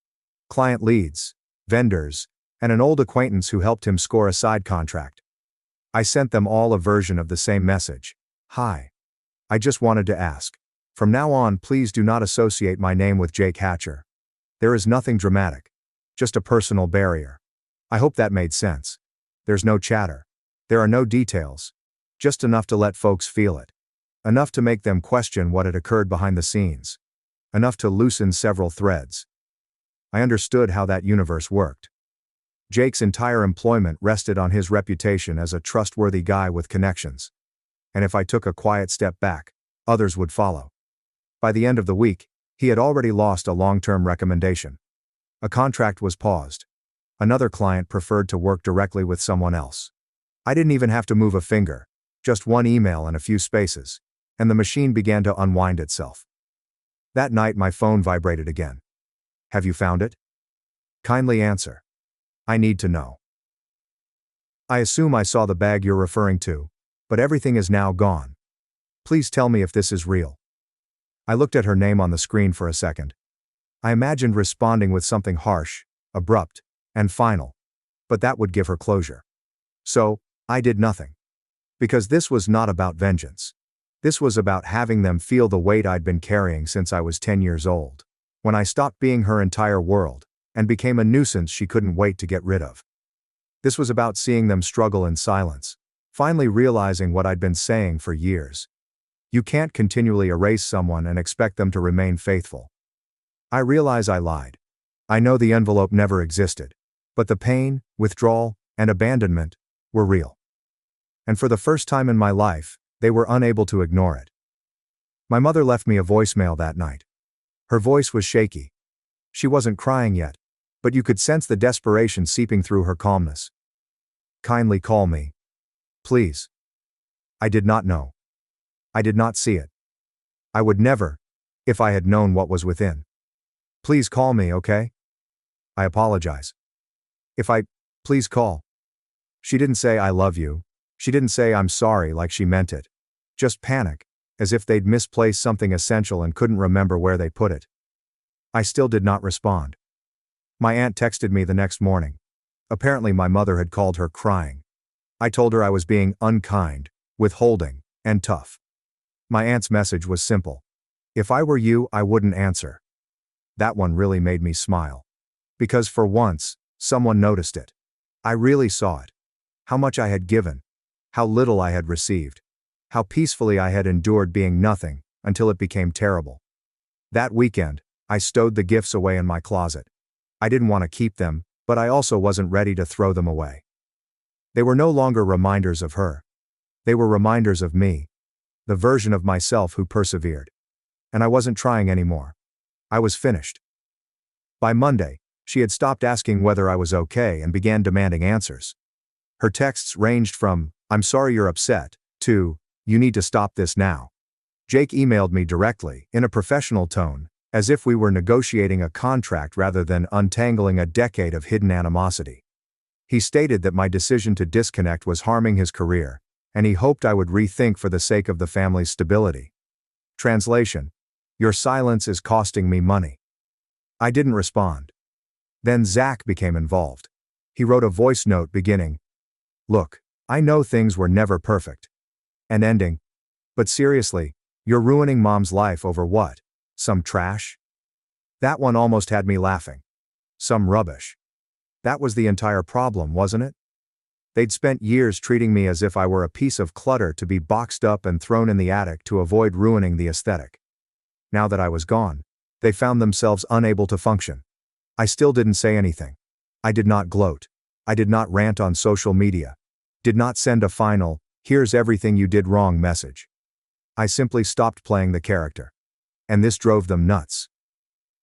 Client leads, vendors, and an old acquaintance who helped him score a side contract. I sent them all a version of the same message. Hi. I just wanted to ask. From now on, please do not associate my name with Jake Hatcher. There is nothing dramatic. Just a personal barrier. I hope that made sense. There's no chatter. There are no details. Just enough to let folks feel it. Enough to make them question what had occurred behind the scenes. Enough to loosen several threads. I understood how that universe worked. Jake's entire employment rested on his reputation as a trustworthy guy with connections. And if I took a quiet step back, others would follow. By the end of the week, he had already lost a long-term recommendation. A contract was paused. Another client preferred to work directly with someone else. I didn't even have to move a finger, just one email and a few spaces, and the machine began to unwind itself. That night my phone vibrated again. Have you found it? Kindly answer. I need to know. I assume I saw the bag you're referring to, but everything is now gone. Please tell me if this is real. I looked at her name on the screen for a second. I imagined responding with something harsh, abrupt, and final. But that would give her closure. So, I did nothing. Because this was not about vengeance. This was about having them feel the weight I'd been carrying since I was 10 years old. When I stopped being her entire world, and became a nuisance she couldn't wait to get rid of. This was about seeing them struggle in silence, finally realizing what I'd been saying for years. You can't continually erase someone and expect them to remain faithful. I realize I lied. I know the envelope never existed. But the pain, withdrawal, and abandonment were real. And for the first time in my life, they were unable to ignore it. My mother left me a voicemail that night. Her voice was shaky. She wasn't crying yet, but you could sense the desperation seeping through her calmness. Kindly call me. Please. I did not know. I did not see it. I would never, if I had known what was within. Please call me, okay? I apologize. If I, please call. She didn't say I love you. She didn't say I'm sorry like she meant it. Just panic, as if they'd misplaced something essential and couldn't remember where they put it. I still did not respond. My aunt texted me the next morning. Apparently my mother had called her crying. I told her I was being unkind, withholding, and tough. My aunt's message was simple. If I were you, I wouldn't answer. That one really made me smile. Because for once, someone noticed it. I really saw it. How much I had given. How little I had received. How peacefully I had endured being nothing, until it became terrible. That weekend, I stowed the gifts away in my closet. I didn't want to keep them, but I also wasn't ready to throw them away. They were no longer reminders of her. They were reminders of me. The version of myself who persevered. And I wasn't trying anymore. I was finished. By Monday, she had stopped asking whether I was okay and began demanding answers. Her texts ranged from, "I'm sorry you're upset," to, "You need to stop this now." Jake emailed me directly, in a professional tone, as if we were negotiating a contract rather than untangling a decade of hidden animosity. He stated that my decision to disconnect was harming his career, and he hoped I would rethink for the sake of the family's stability. Translation: Your silence is costing me money. I didn't respond. Then Zach became involved. He wrote a voice note beginning, "Look, I know things were never perfect." And ending, "But seriously, you're ruining Mom's life over what? Some trash?" That one almost had me laughing. Some rubbish. That was the entire problem, wasn't it? They'd spent years treating me as if I were a piece of clutter to be boxed up and thrown in the attic to avoid ruining the aesthetic. Now that I was gone, they found themselves unable to function. I still didn't say anything. I did not gloat. I did not rant on social media. Did not send a final, "Here's everything you did wrong" message. I simply stopped playing the character. And this drove them nuts.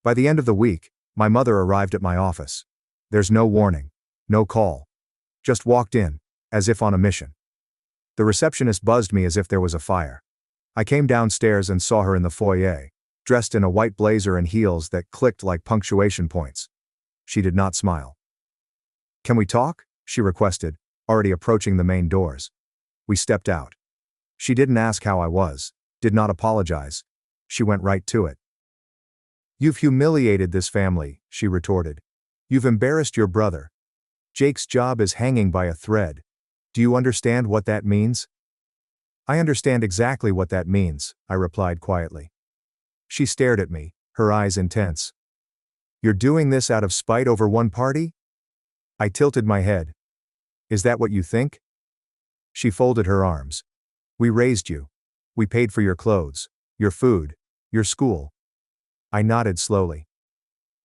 By the end of the week, my mother arrived at my office. There's no warning. No call. Just walked in, as if on a mission. The receptionist buzzed me as if there was a fire. I came downstairs and saw her in the foyer, dressed in a white blazer and heels that clicked like punctuation points. She did not smile. "Can we talk?" she requested, already approaching the main doors. We stepped out. She didn't ask how I was, did not apologize. She went right to it. "You've humiliated this family," she retorted. "You've embarrassed your brother. Jake's job is hanging by a thread. Do you understand what that means?" "I understand exactly what that means," I replied quietly. She stared at me, her eyes intense. "You're doing this out of spite over one party?" I tilted my head. "Is that what you think?" She folded her arms. "We raised you. We paid for your clothes, your food, your school." I nodded slowly.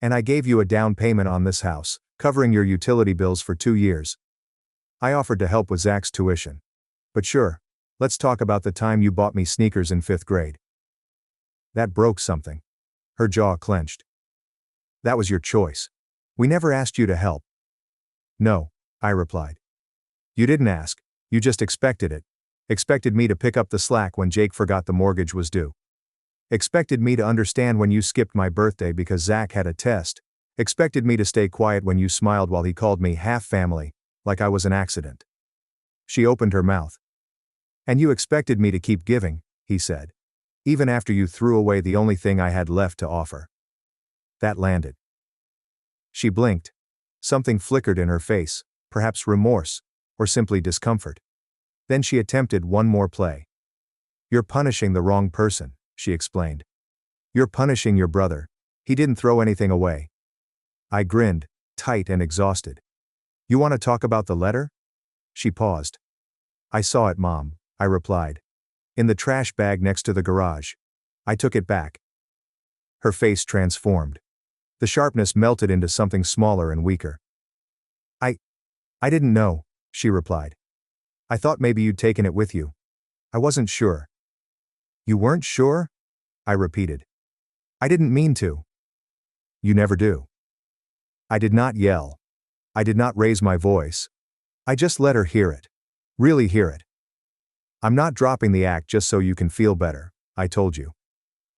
"And I gave you a down payment on this house, covering your utility bills for 2 years. I offered to help with Zach's tuition. But sure, let's talk about the time you bought me sneakers in 5th grade. That broke something." Her jaw clenched. "That was your choice. We never asked you to help." "No," I replied. "You didn't ask, you just expected it. Expected me to pick up the slack when Jake forgot the mortgage was due. Expected me to understand when you skipped my birthday because Zach had a test. Expected me to stay quiet when you smiled while he called me half family, like I was an accident." She opened her mouth. "And you expected me to keep giving," he said. "Even after you threw away the only thing I had left to offer." That landed. She blinked. Something flickered in her face, perhaps remorse, or simply discomfort. Then she attempted one more play. "You're punishing the wrong person," she explained. "You're punishing your brother. He didn't throw anything away." I grinned, tight and exhausted. "You want to talk about the letter?" She paused. "I saw it, Mom," I replied. "In the trash bag next to the garage. I took it back." Her face transformed. The sharpness melted into something smaller and weaker. I didn't know," she replied. "I thought maybe you'd taken it with you. I wasn't sure." "You weren't sure?" I repeated. "I didn't mean to." "You never do." I did not yell. I did not raise my voice. I just let her hear it. Really hear it. "I'm not dropping the act just so you can feel better," I told you.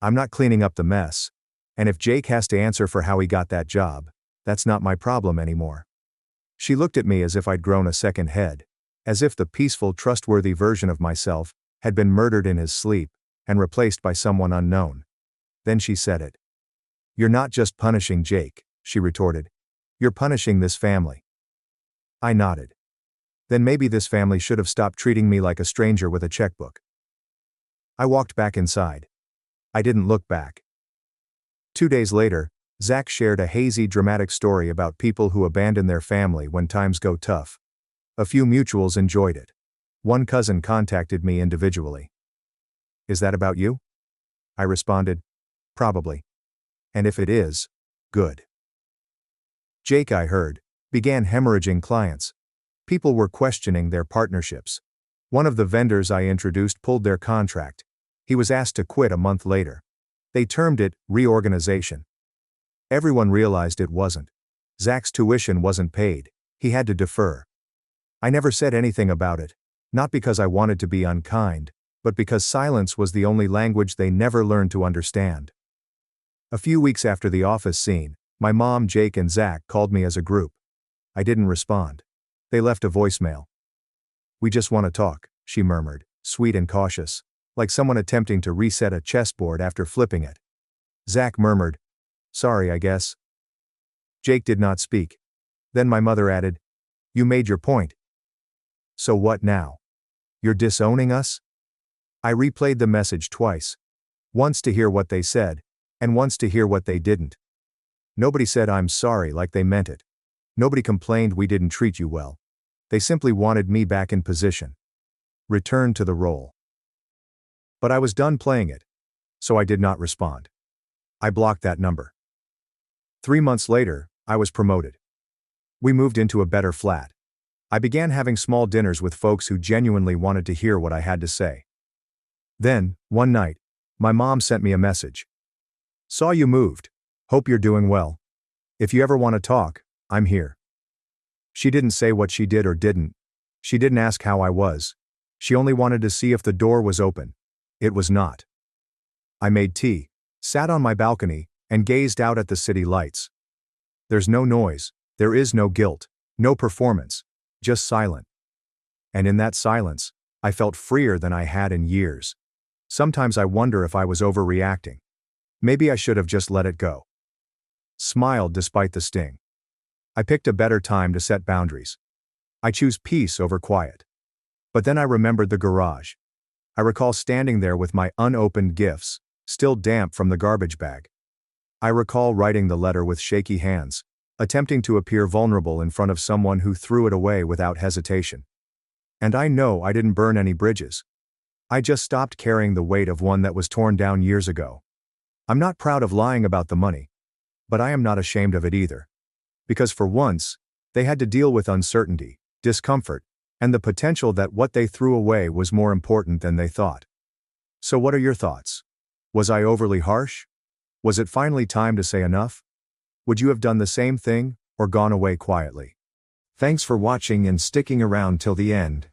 "I'm not cleaning up the mess. And if Jake has to answer for how he got that job, That's not my problem anymore. She looked at me as if I'd grown a second head, as if the peaceful, trustworthy version of myself had been murdered in his sleep and replaced by someone unknown. Then she said it. "You're not just punishing Jake," she retorted. "You're punishing this family." I nodded. Then maybe this family should have stopped treating me like a stranger with a checkbook. I walked back inside. I didn't look back. 2 days later, Zach shared a hazy, dramatic story about people who abandon their family when times go tough. A few mutuals enjoyed it. One cousin contacted me individually. "Is that about you?" I responded, "Probably. And if it is, good." Jake, I heard, began hemorrhaging clients. People were questioning their partnerships. One of the vendors I introduced pulled their contract. He was asked to quit a month later. They termed it reorganization. Everyone realized it wasn't. Zach's tuition wasn't paid. He had to defer. I never said anything about it, not because I wanted to be unkind, but because silence was the only language they never learned to understand. A few weeks after the office scene, my mom, Jake, and Zach called me as a group. I didn't respond. They left a voicemail. "We just want to talk," she murmured, sweet and cautious, like someone attempting to reset a chessboard after flipping it. Zach murmured, "Sorry, I guess." Jake did not speak. Then my mother added, "You made your point. So what now? You're disowning us?" I replayed the message twice. Once to hear what they said, and once to hear what they didn't. Nobody said "I'm sorry" like they meant it. Nobody complained we didn't treat you well. They simply wanted me back in position. Return to the role. But I was done playing it. So I did not respond. I blocked that number. 3 months later, I was promoted. We moved into a better flat. I began having small dinners with folks who genuinely wanted to hear what I had to say. Then, one night, my mom sent me a message. "Saw you moved. Hope you're doing well. If you ever want to talk, I'm here." She didn't say what she did or didn't. She didn't ask how I was. She only wanted to see if the door was open. It was not. I made tea, sat on my balcony, and gazed out at the city lights. There's no noise, there is no guilt, no performance, just silent. And in that silence, I felt freer than I had in years. Sometimes I wonder if I was overreacting. Maybe I should have just let it go. Smiled despite the sting. I picked a better time to set boundaries. I choose peace over quiet. But then I remembered the garage. I recall standing there with my unopened gifts, still damp from the garbage bag. I recall writing the letter with shaky hands, attempting to appear vulnerable in front of someone who threw it away without hesitation. And I know I didn't burn any bridges. I just stopped carrying the weight of one that was torn down years ago. I'm not proud of lying about the money. But I am not ashamed of it either. Because for once, they had to deal with uncertainty, discomfort, and the potential that what they threw away was more important than they thought. So what are your thoughts? Was I overly harsh? Was it finally time to say enough? Would you have done the same thing, or gone away quietly? Thanks for watching and sticking around till the end.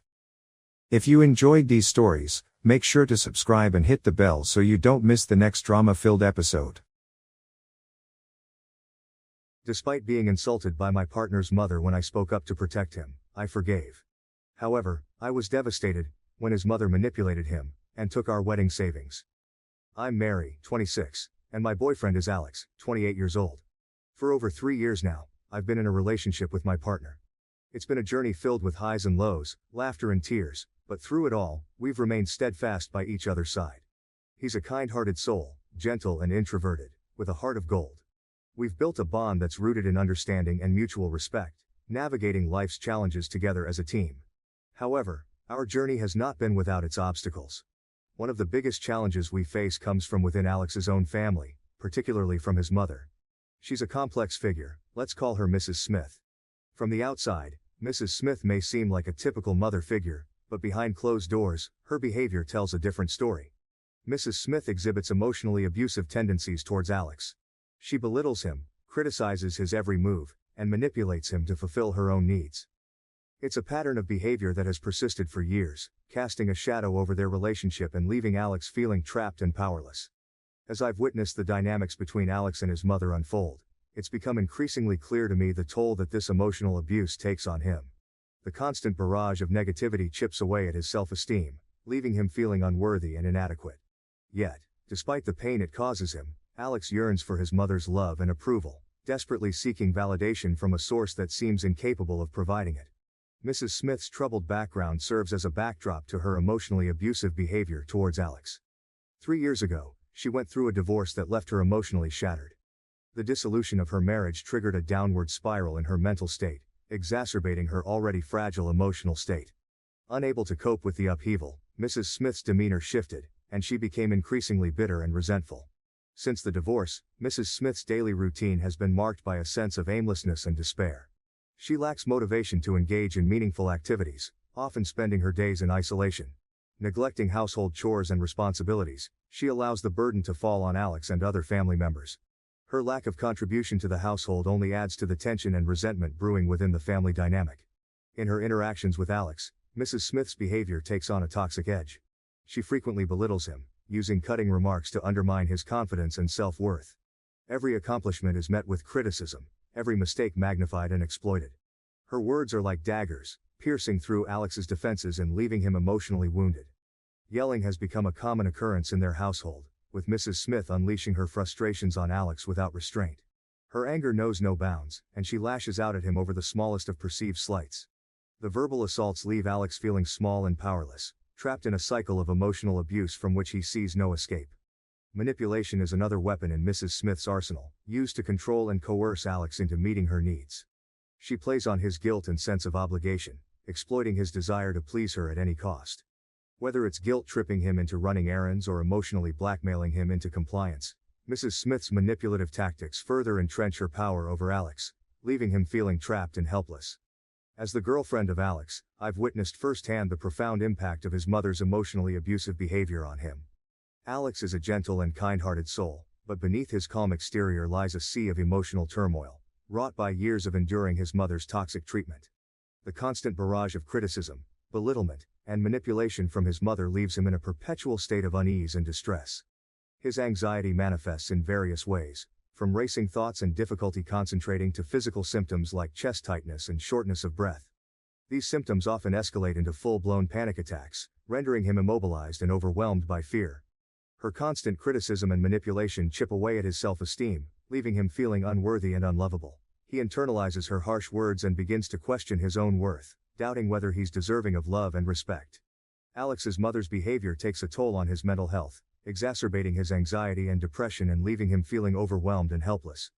If you enjoyed these stories, make sure to subscribe and hit the bell so you don't miss the next drama-filled episode. Despite being insulted by my partner's mother when I spoke up to protect him, I forgave. However, I was devastated when his mother manipulated him and took our wedding savings. I'm Mary, 26, and my boyfriend is Alex, 28 years old. For over 3 years now, I've been in a relationship with my partner. It's been a journey filled with highs and lows, laughter and tears, but through it all, we've remained steadfast by each other's side. He's a kind-hearted soul, gentle and introverted, with a heart of gold. We've built a bond that's rooted in understanding and mutual respect, navigating life's challenges together as a team. However, our journey has not been without its obstacles. One of the biggest challenges we face comes from within Alex's own family, particularly from his mother. She's a complex figure, let's call her Mrs. Smith. From the outside, Mrs. Smith may seem like a typical mother figure, but behind closed doors, her behavior tells a different story. Mrs. Smith exhibits emotionally abusive tendencies towards Alex. She belittles him, criticizes his every move, and manipulates him to fulfill her own needs. It's a pattern of behavior that has persisted for years, casting a shadow over their relationship and leaving Alex feeling trapped and powerless. As I've witnessed the dynamics between Alex and his mother unfold, It's become increasingly clear to me the toll that this emotional abuse takes on him. The constant barrage of negativity chips away at his self-esteem, leaving him feeling unworthy and inadequate. Yet, despite the pain it causes him, Alex yearns for his mother's love and approval, desperately seeking validation from a source that seems incapable of providing it. Mrs. Smith's troubled background serves as a backdrop to her emotionally abusive behavior towards Alex. 3 years ago, she went through a divorce that left her emotionally shattered. The dissolution of her marriage triggered a downward spiral in her mental state, exacerbating her already fragile emotional state. Unable to cope with the upheaval, Mrs. Smith's demeanor shifted, and she became increasingly bitter and resentful. Since the divorce, Mrs. Smith's daily routine has been marked by a sense of aimlessness and despair. She lacks motivation to engage in meaningful activities, often spending her days in isolation. Neglecting household chores and responsibilities, she allows the burden to fall on Alex and other family members. Her lack of contribution to the household only adds to the tension and resentment brewing within the family dynamic. In her interactions with Alex, Mrs. Smith's behavior takes on a toxic edge. She frequently belittles him, using cutting remarks to undermine his confidence and self-worth. Every accomplishment is met with criticism, every mistake magnified and exploited. Her words are like daggers, piercing through Alex's defenses and leaving him emotionally wounded. Yelling has become a common occurrence in their household, with Mrs. Smith unleashing her frustrations on Alex without restraint. Her anger knows no bounds, and she lashes out at him over the smallest of perceived slights. The verbal assaults leave Alex feeling small and powerless, trapped in a cycle of emotional abuse from which he sees no escape. Manipulation is another weapon in Mrs. Smith's arsenal, used to control and coerce Alex into meeting her needs. She plays on his guilt and sense of obligation, exploiting his desire to please her at any cost. Whether it's guilt-tripping him into running errands or emotionally blackmailing him into compliance, Mrs. Smith's manipulative tactics further entrench her power over Alex, leaving him feeling trapped and helpless. As the girlfriend of Alex, I've witnessed firsthand the profound impact of his mother's emotionally abusive behavior on him. Alex is a gentle and kind-hearted soul, but beneath his calm exterior lies a sea of emotional turmoil, wrought by years of enduring his mother's toxic treatment. The constant barrage of criticism, belittlement, and manipulation from his mother leaves him in a perpetual state of unease and distress. His anxiety manifests in various ways, from racing thoughts and difficulty concentrating to physical symptoms like chest tightness and shortness of breath. These symptoms often escalate into full-blown panic attacks, rendering him immobilized and overwhelmed by fear. Her constant criticism and manipulation chip away at his self-esteem, leaving him feeling unworthy and unlovable. He internalizes her harsh words and begins to question his own worth, doubting whether he's deserving of love and respect. Alex's mother's behavior takes a toll on his mental health, exacerbating his anxiety and depression and leaving him feeling overwhelmed and helpless.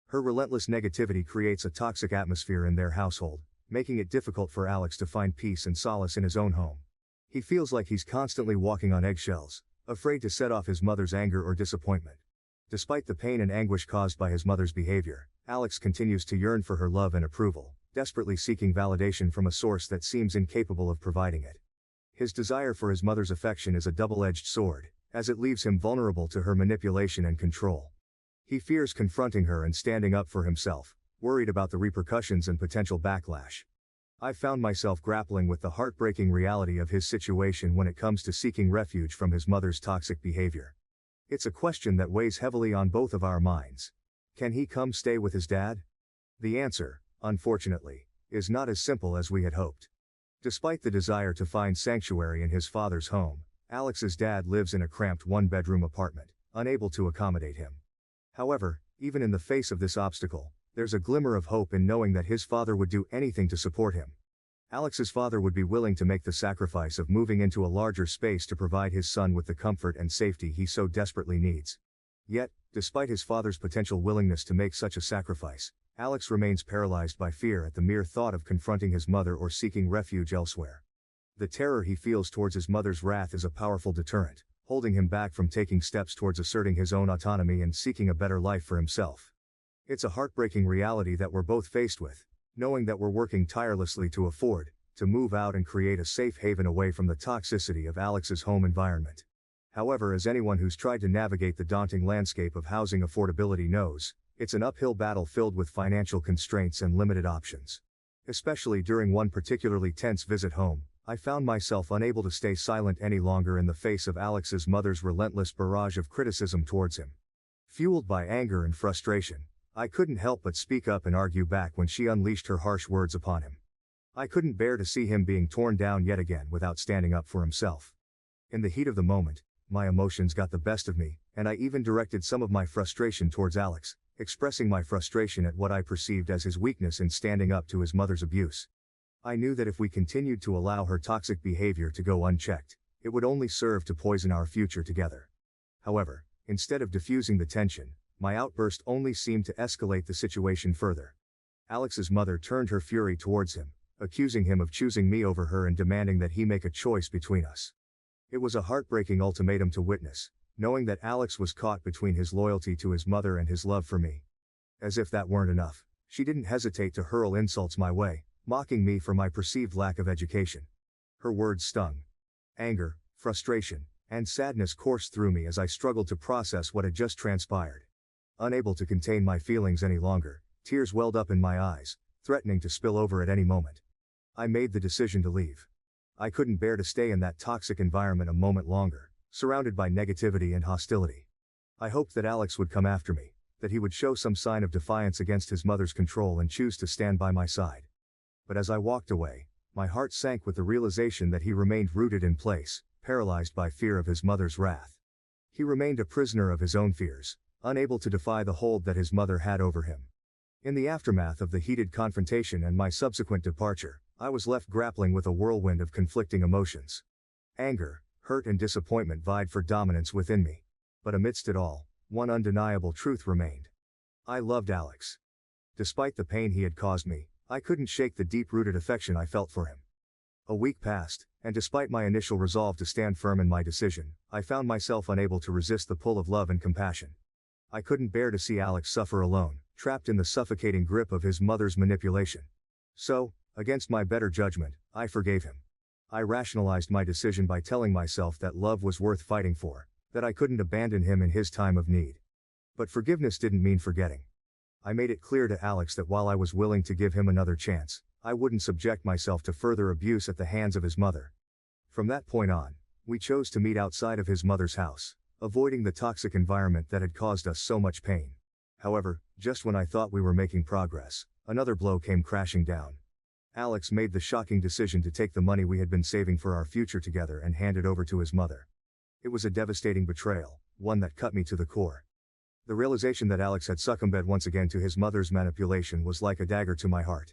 Her relentless negativity creates a toxic atmosphere in their household, making it difficult for Alex to find peace and solace in his own home. He feels like he's constantly walking on eggshells, afraid to set off his mother's anger or disappointment. Despite the pain and anguish caused by his mother's behavior, Alex continues to yearn for her love and approval, desperately seeking validation from a source that seems incapable of providing it. His desire for his mother's affection is a double-edged sword, as it leaves him vulnerable to her manipulation and control. He fears confronting her and standing up for himself, worried about the repercussions and potential backlash. I've found myself grappling with the heartbreaking reality of his situation when it comes to seeking refuge from his mother's toxic behavior. It's a question that weighs heavily on both of our minds. Can he come stay with his dad? The answer, unfortunately, is not as simple as we had hoped. Despite the desire to find sanctuary in his father's home, Alex's dad lives in a cramped one-bedroom apartment, unable to accommodate him. However, even in the face of this obstacle, there's a glimmer of hope in knowing that his father would do anything to support him. Alex's father would be willing to make the sacrifice of moving into a larger space to provide his son with the comfort and safety he so desperately needs. Yet, despite his father's potential willingness to make such a sacrifice, Alex remains paralyzed by fear at the mere thought of confronting his mother or seeking refuge elsewhere. The terror he feels towards his mother's wrath is a powerful deterrent, holding him back from taking steps towards asserting his own autonomy and seeking a better life for himself. It's a heartbreaking reality that we're both faced with, knowing that we're working tirelessly to move out and create a safe haven away from the toxicity of Alex's home environment. However, as anyone who's tried to navigate the daunting landscape of housing affordability knows, it's an uphill battle filled with financial constraints and limited options. Especially during one particularly tense visit home, I found myself unable to stay silent any longer in the face of Alex's mother's relentless barrage of criticism towards him. Fueled by anger and frustration, I couldn't help but speak up and argue back when she unleashed her harsh words upon him. I couldn't bear to see him being torn down yet again without standing up for himself. In the heat of the moment, my emotions got the best of me, and I even directed some of my frustration towards Alex, expressing my frustration at what I perceived as his weakness in standing up to his mother's abuse. I knew that if we continued to allow her toxic behavior to go unchecked, it would only serve to poison our future together. However, instead of diffusing the tension, my outburst only seemed to escalate the situation further. Alex's mother turned her fury towards him, accusing him of choosing me over her and demanding that he make a choice between us. It was a heartbreaking ultimatum to witness, knowing that Alex was caught between his loyalty to his mother and his love for me. As if that weren't enough, she didn't hesitate to hurl insults my way, mocking me for my perceived lack of education. Her words stung. Anger, frustration, and sadness coursed through me as I struggled to process what had just transpired. Unable to contain my feelings any longer, tears welled up in my eyes, threatening to spill over at any moment. I made the decision to leave. I couldn't bear to stay in that toxic environment a moment longer, surrounded by negativity and hostility. I hoped that Alex would come after me, that he would show some sign of defiance against his mother's control and choose to stand by my side. But as I walked away, my heart sank with the realization that he remained rooted in place, paralyzed by fear of his mother's wrath. He remained a prisoner of his own fears, unable to defy the hold that his mother had over him. In the aftermath of the heated confrontation and my subsequent departure, I was left grappling with a whirlwind of conflicting emotions. Anger, hurt and disappointment vied for dominance within me. But amidst it all, one undeniable truth remained. I loved Alex. Despite the pain he had caused me, I couldn't shake the deep-rooted affection I felt for him. A week passed, and despite my initial resolve to stand firm in my decision, I found myself unable to resist the pull of love and compassion. I couldn't bear to see Alex suffer alone, trapped in the suffocating grip of his mother's manipulation. So, against my better judgment, I forgave him. I rationalized my decision by telling myself that love was worth fighting for, that I couldn't abandon him in his time of need. But forgiveness didn't mean forgetting. I made it clear to Alex that while I was willing to give him another chance, I wouldn't subject myself to further abuse at the hands of his mother. From that point on, we chose to meet outside of his mother's house, avoiding the toxic environment that had caused us so much pain. However, just when I thought we were making progress, another blow came crashing down. Alex made the shocking decision to take the money we had been saving for our future together and hand it over to his mother. It was a devastating betrayal, one that cut me to the core. The realization that Alex had succumbed once again to his mother's manipulation was like a dagger to my heart.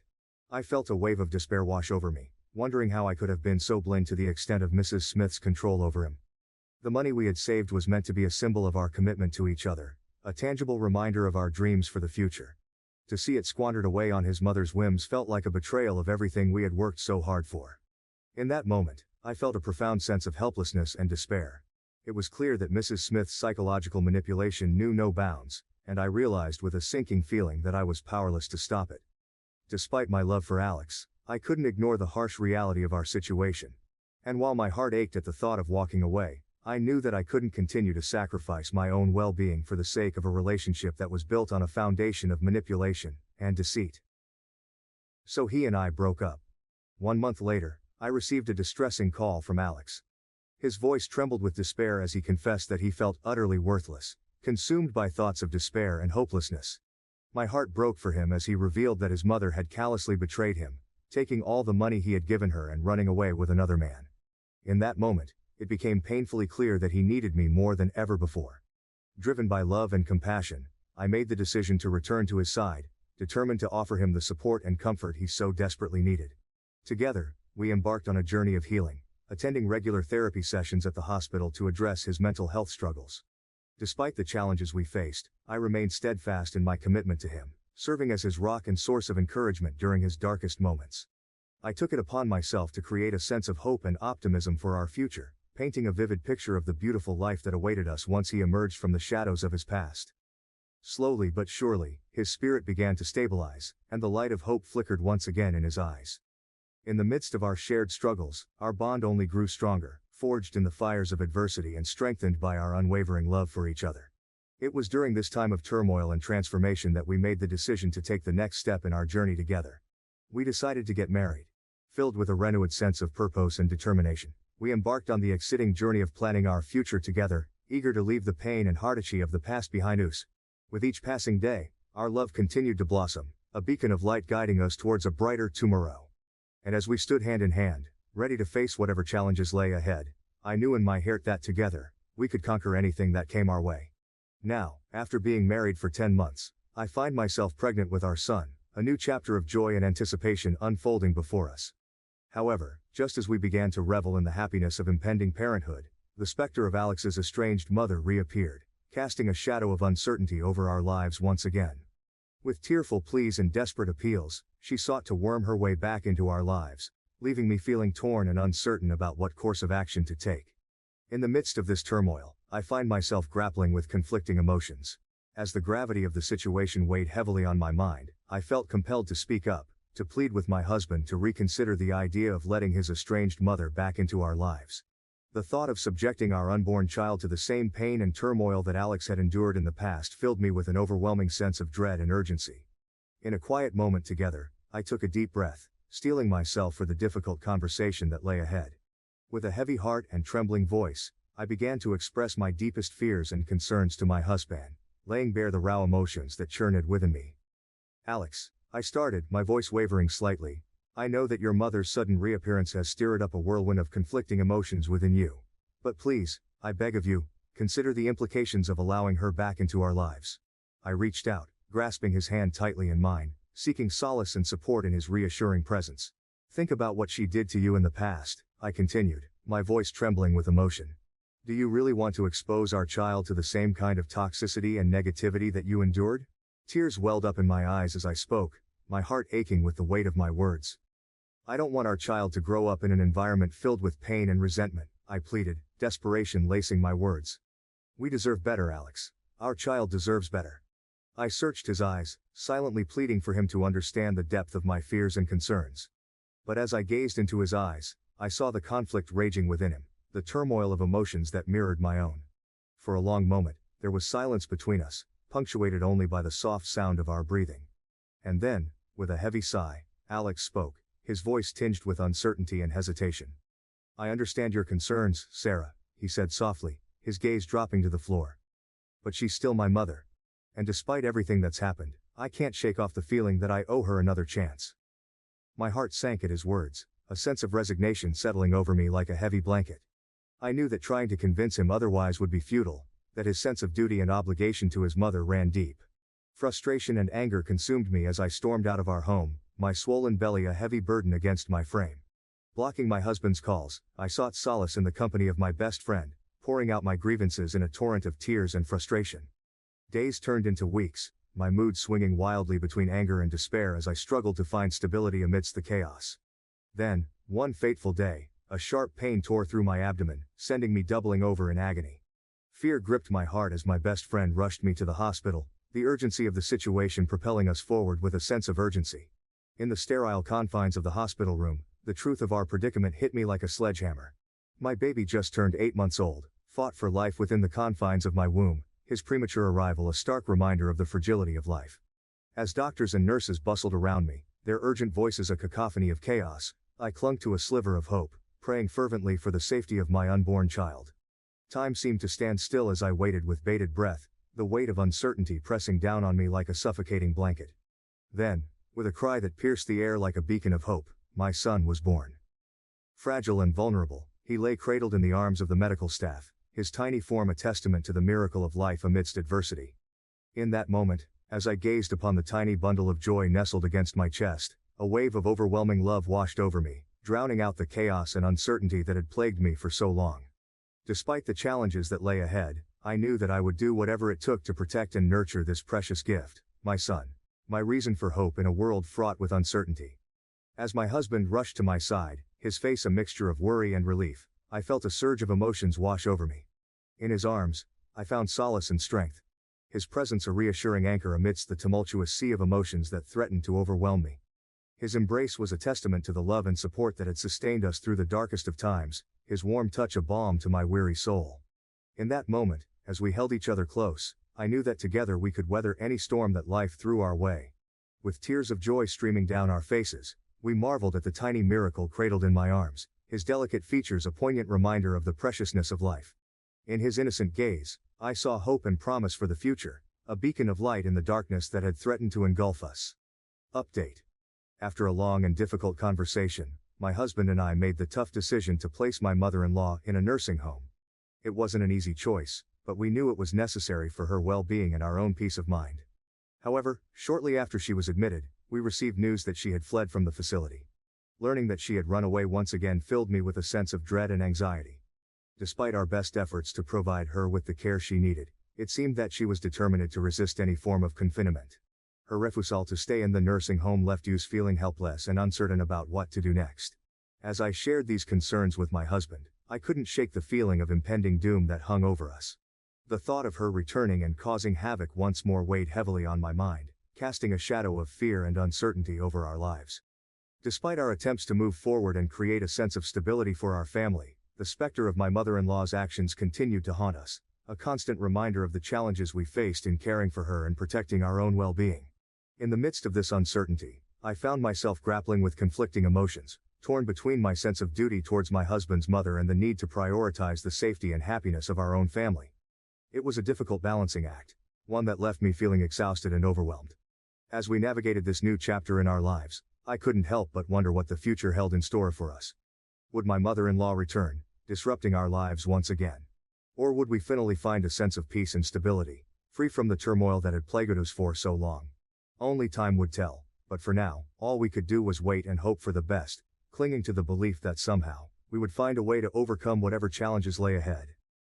I felt a wave of despair wash over me, wondering how I could have been so blind to the extent of Mrs. Smith's control over him. The money we had saved was meant to be a symbol of our commitment to each other, a tangible reminder of our dreams for the future. To see it squandered away on his mother's whims felt like a betrayal of everything we had worked so hard for. In that moment, I felt a profound sense of helplessness and despair. It was clear that Mrs. Smith's psychological manipulation knew no bounds, and I realized with a sinking feeling that I was powerless to stop it. Despite my love for Alex, I couldn't ignore the harsh reality of our situation. And while my heart ached at the thought of walking away, I knew that I couldn't continue to sacrifice my own well-being for the sake of a relationship that was built on a foundation of manipulation and deceit. So he and I broke up. 1 month later, I received a distressing call from Alex. His voice trembled with despair as he confessed that he felt utterly worthless, consumed by thoughts of despair and hopelessness. My heart broke for him as he revealed that his mother had callously betrayed him, taking all the money he had given her and running away with another man. In that moment, it became painfully clear that he needed me more than ever before. Driven by love and compassion, I made the decision to return to his side, determined to offer him the support and comfort he so desperately needed. Together, we embarked on a journey of healing, attending regular therapy sessions at the hospital to address his mental health struggles. Despite the challenges we faced, I remained steadfast in my commitment to him, serving as his rock and source of encouragement during his darkest moments. I took it upon myself to create a sense of hope and optimism for our future, painting a vivid picture of the beautiful life that awaited us once he emerged from the shadows of his past. Slowly but surely, his spirit began to stabilize, and the light of hope flickered once again in his eyes. In the midst of our shared struggles, our bond only grew stronger, forged in the fires of adversity and strengthened by our unwavering love for each other. It was during this time of turmoil and transformation that we made the decision to take the next step in our journey together. We decided to get married. Filled with a renewed sense of purpose and determination, we embarked on the exciting journey of planning our future together, eager to leave the pain and heartache of the past behind us. With each passing day, Our love continued to blossom, a beacon of light guiding us towards a brighter tomorrow. And as we stood hand in hand, ready to face whatever challenges lay ahead, I knew in my heart that together, we could conquer anything that came our way. Now, after being married for 10 months, I find myself pregnant with our son, a new chapter of joy and anticipation unfolding before us. However, just as we began to revel in the happiness of impending parenthood, the specter of Alex's estranged mother reappeared, casting a shadow of uncertainty over our lives once again. With tearful pleas and desperate appeals, she sought to worm her way back into our lives, leaving me feeling torn and uncertain about what course of action to take. In the midst of this turmoil, I find myself grappling with conflicting emotions. As the gravity of the situation weighed heavily on my mind, I felt compelled to speak up, to plead with my husband to reconsider the idea of letting his estranged mother back into our lives. The thought of subjecting our unborn child to the same pain and turmoil that Alex had endured in the past filled me with an overwhelming sense of dread and urgency. In a quiet moment together, I took a deep breath, steeling myself for the difficult conversation that lay ahead. With a heavy heart and trembling voice, I began to express my deepest fears and concerns to my husband, laying bare the raw emotions that churned within me. Alex, I started, my voice wavering slightly, I know that your mother's sudden reappearance has stirred up a whirlwind of conflicting emotions within you. But please, I beg of you, consider the implications of allowing her back into our lives. I reached out, grasping his hand tightly in mine, seeking solace and support in his reassuring presence. Think about what she did to you in the past, I continued, my voice trembling with emotion. Do you really want to expose our child to the same kind of toxicity and negativity that you endured? Tears welled up in my eyes as I spoke, my heart aching with the weight of my words. I don't want our child to grow up in an environment filled with pain and resentment, I pleaded, desperation lacing my words. We deserve better, Alex. Our child deserves better. I searched his eyes, silently pleading for him to understand the depth of my fears and concerns. But as I gazed into his eyes, I saw the conflict raging within him, the turmoil of emotions that mirrored my own. For a long moment, there was silence between us, punctuated only by the soft sound of our breathing. And then, with a heavy sigh, Alex spoke, his voice tinged with uncertainty and hesitation. I understand your concerns, Sarah, he said softly, his gaze dropping to the floor. But she's still my mother. And despite everything that's happened, I can't shake off the feeling that I owe her another chance. My heart sank at his words, a sense of resignation settling over me like a heavy blanket. I knew that trying to convince him otherwise would be futile, that his sense of duty and obligation to his mother ran deep. Frustration and anger consumed me as I stormed out of our home, my swollen belly a heavy burden against my frame. Blocking my husband's calls, I sought solace in the company of my best friend, pouring out my grievances in a torrent of tears and frustration. Days turned into weeks, my mood swinging wildly between anger and despair as I struggled to find stability amidst the chaos. Then, one fateful day, a sharp pain tore through my abdomen, sending me doubling over in agony. Fear gripped my heart as my best friend rushed me to the hospital, the urgency of the situation propelling us forward with a sense of urgency. In the sterile confines of the hospital room, the truth of our predicament hit me like a sledgehammer. My baby just turned 8 months old, fought for life within the confines of my womb, his premature arrival a stark reminder of the fragility of life. As doctors and nurses bustled around me, their urgent voices a cacophony of chaos, I clung to a sliver of hope, praying fervently for the safety of my unborn child. Time seemed to stand still as I waited with bated breath, the weight of uncertainty pressing down on me like a suffocating blanket. Then, with a cry that pierced the air like a beacon of hope, my son was born. Fragile and vulnerable, he lay cradled in the arms of the medical staff, his tiny form a testament to the miracle of life amidst adversity. In that moment, as I gazed upon the tiny bundle of joy nestled against my chest, a wave of overwhelming love washed over me, drowning out the chaos and uncertainty that had plagued me for so long. Despite the challenges that lay ahead, I knew that I would do whatever it took to protect and nurture this precious gift, my son. My reason for hope in a world fraught with uncertainty. As my husband rushed to my side, his face a mixture of worry and relief, I felt a surge of emotions wash over me. In his arms, I found solace and strength. His presence a reassuring anchor amidst the tumultuous sea of emotions that threatened to overwhelm me. His embrace was a testament to the love and support that had sustained us through the darkest of times, his warm touch a balm to my weary soul. In that moment, as we held each other close, I knew that together we could weather any storm that life threw our way. With tears of joy streaming down our faces, we marveled at the tiny miracle cradled in my arms, his delicate features a poignant reminder of the preciousness of life. In his innocent gaze, I saw hope and promise for the future, a beacon of light in the darkness that had threatened to engulf us. Update. After a long and difficult conversation, my husband and I made the tough decision to place my mother-in-law in a nursing home. It wasn't an easy choice, but we knew it was necessary for her well-being and our own peace of mind. However, shortly after she was admitted, we received news that she had fled from the facility. Learning that she had run away once again filled me with a sense of dread and anxiety. Despite our best efforts to provide her with the care she needed, it seemed that she was determined to resist any form of confinement. Her refusal to stay in the nursing home left us feeling helpless and uncertain about what to do next. As I shared these concerns with my husband, I couldn't shake the feeling of impending doom that hung over us. The thought of her returning and causing havoc once more weighed heavily on my mind, casting a shadow of fear and uncertainty over our lives. Despite our attempts to move forward and create a sense of stability for our family, the specter of my mother-in-law's actions continued to haunt us, a constant reminder of the challenges we faced in caring for her and protecting our own well-being. In the midst of this uncertainty, I found myself grappling with conflicting emotions, torn between my sense of duty towards my husband's mother and the need to prioritize the safety and happiness of our own family. It was a difficult balancing act, one that left me feeling exhausted and overwhelmed. As we navigated this new chapter in our lives, I couldn't help but wonder what the future held in store for us. Would my mother-in-law return, disrupting our lives once again? Or would we finally find a sense of peace and stability, free from the turmoil that had plagued us for so long? Only time would tell, but for now, all we could do was wait and hope for the best, clinging to the belief that somehow, we would find a way to overcome whatever challenges lay ahead.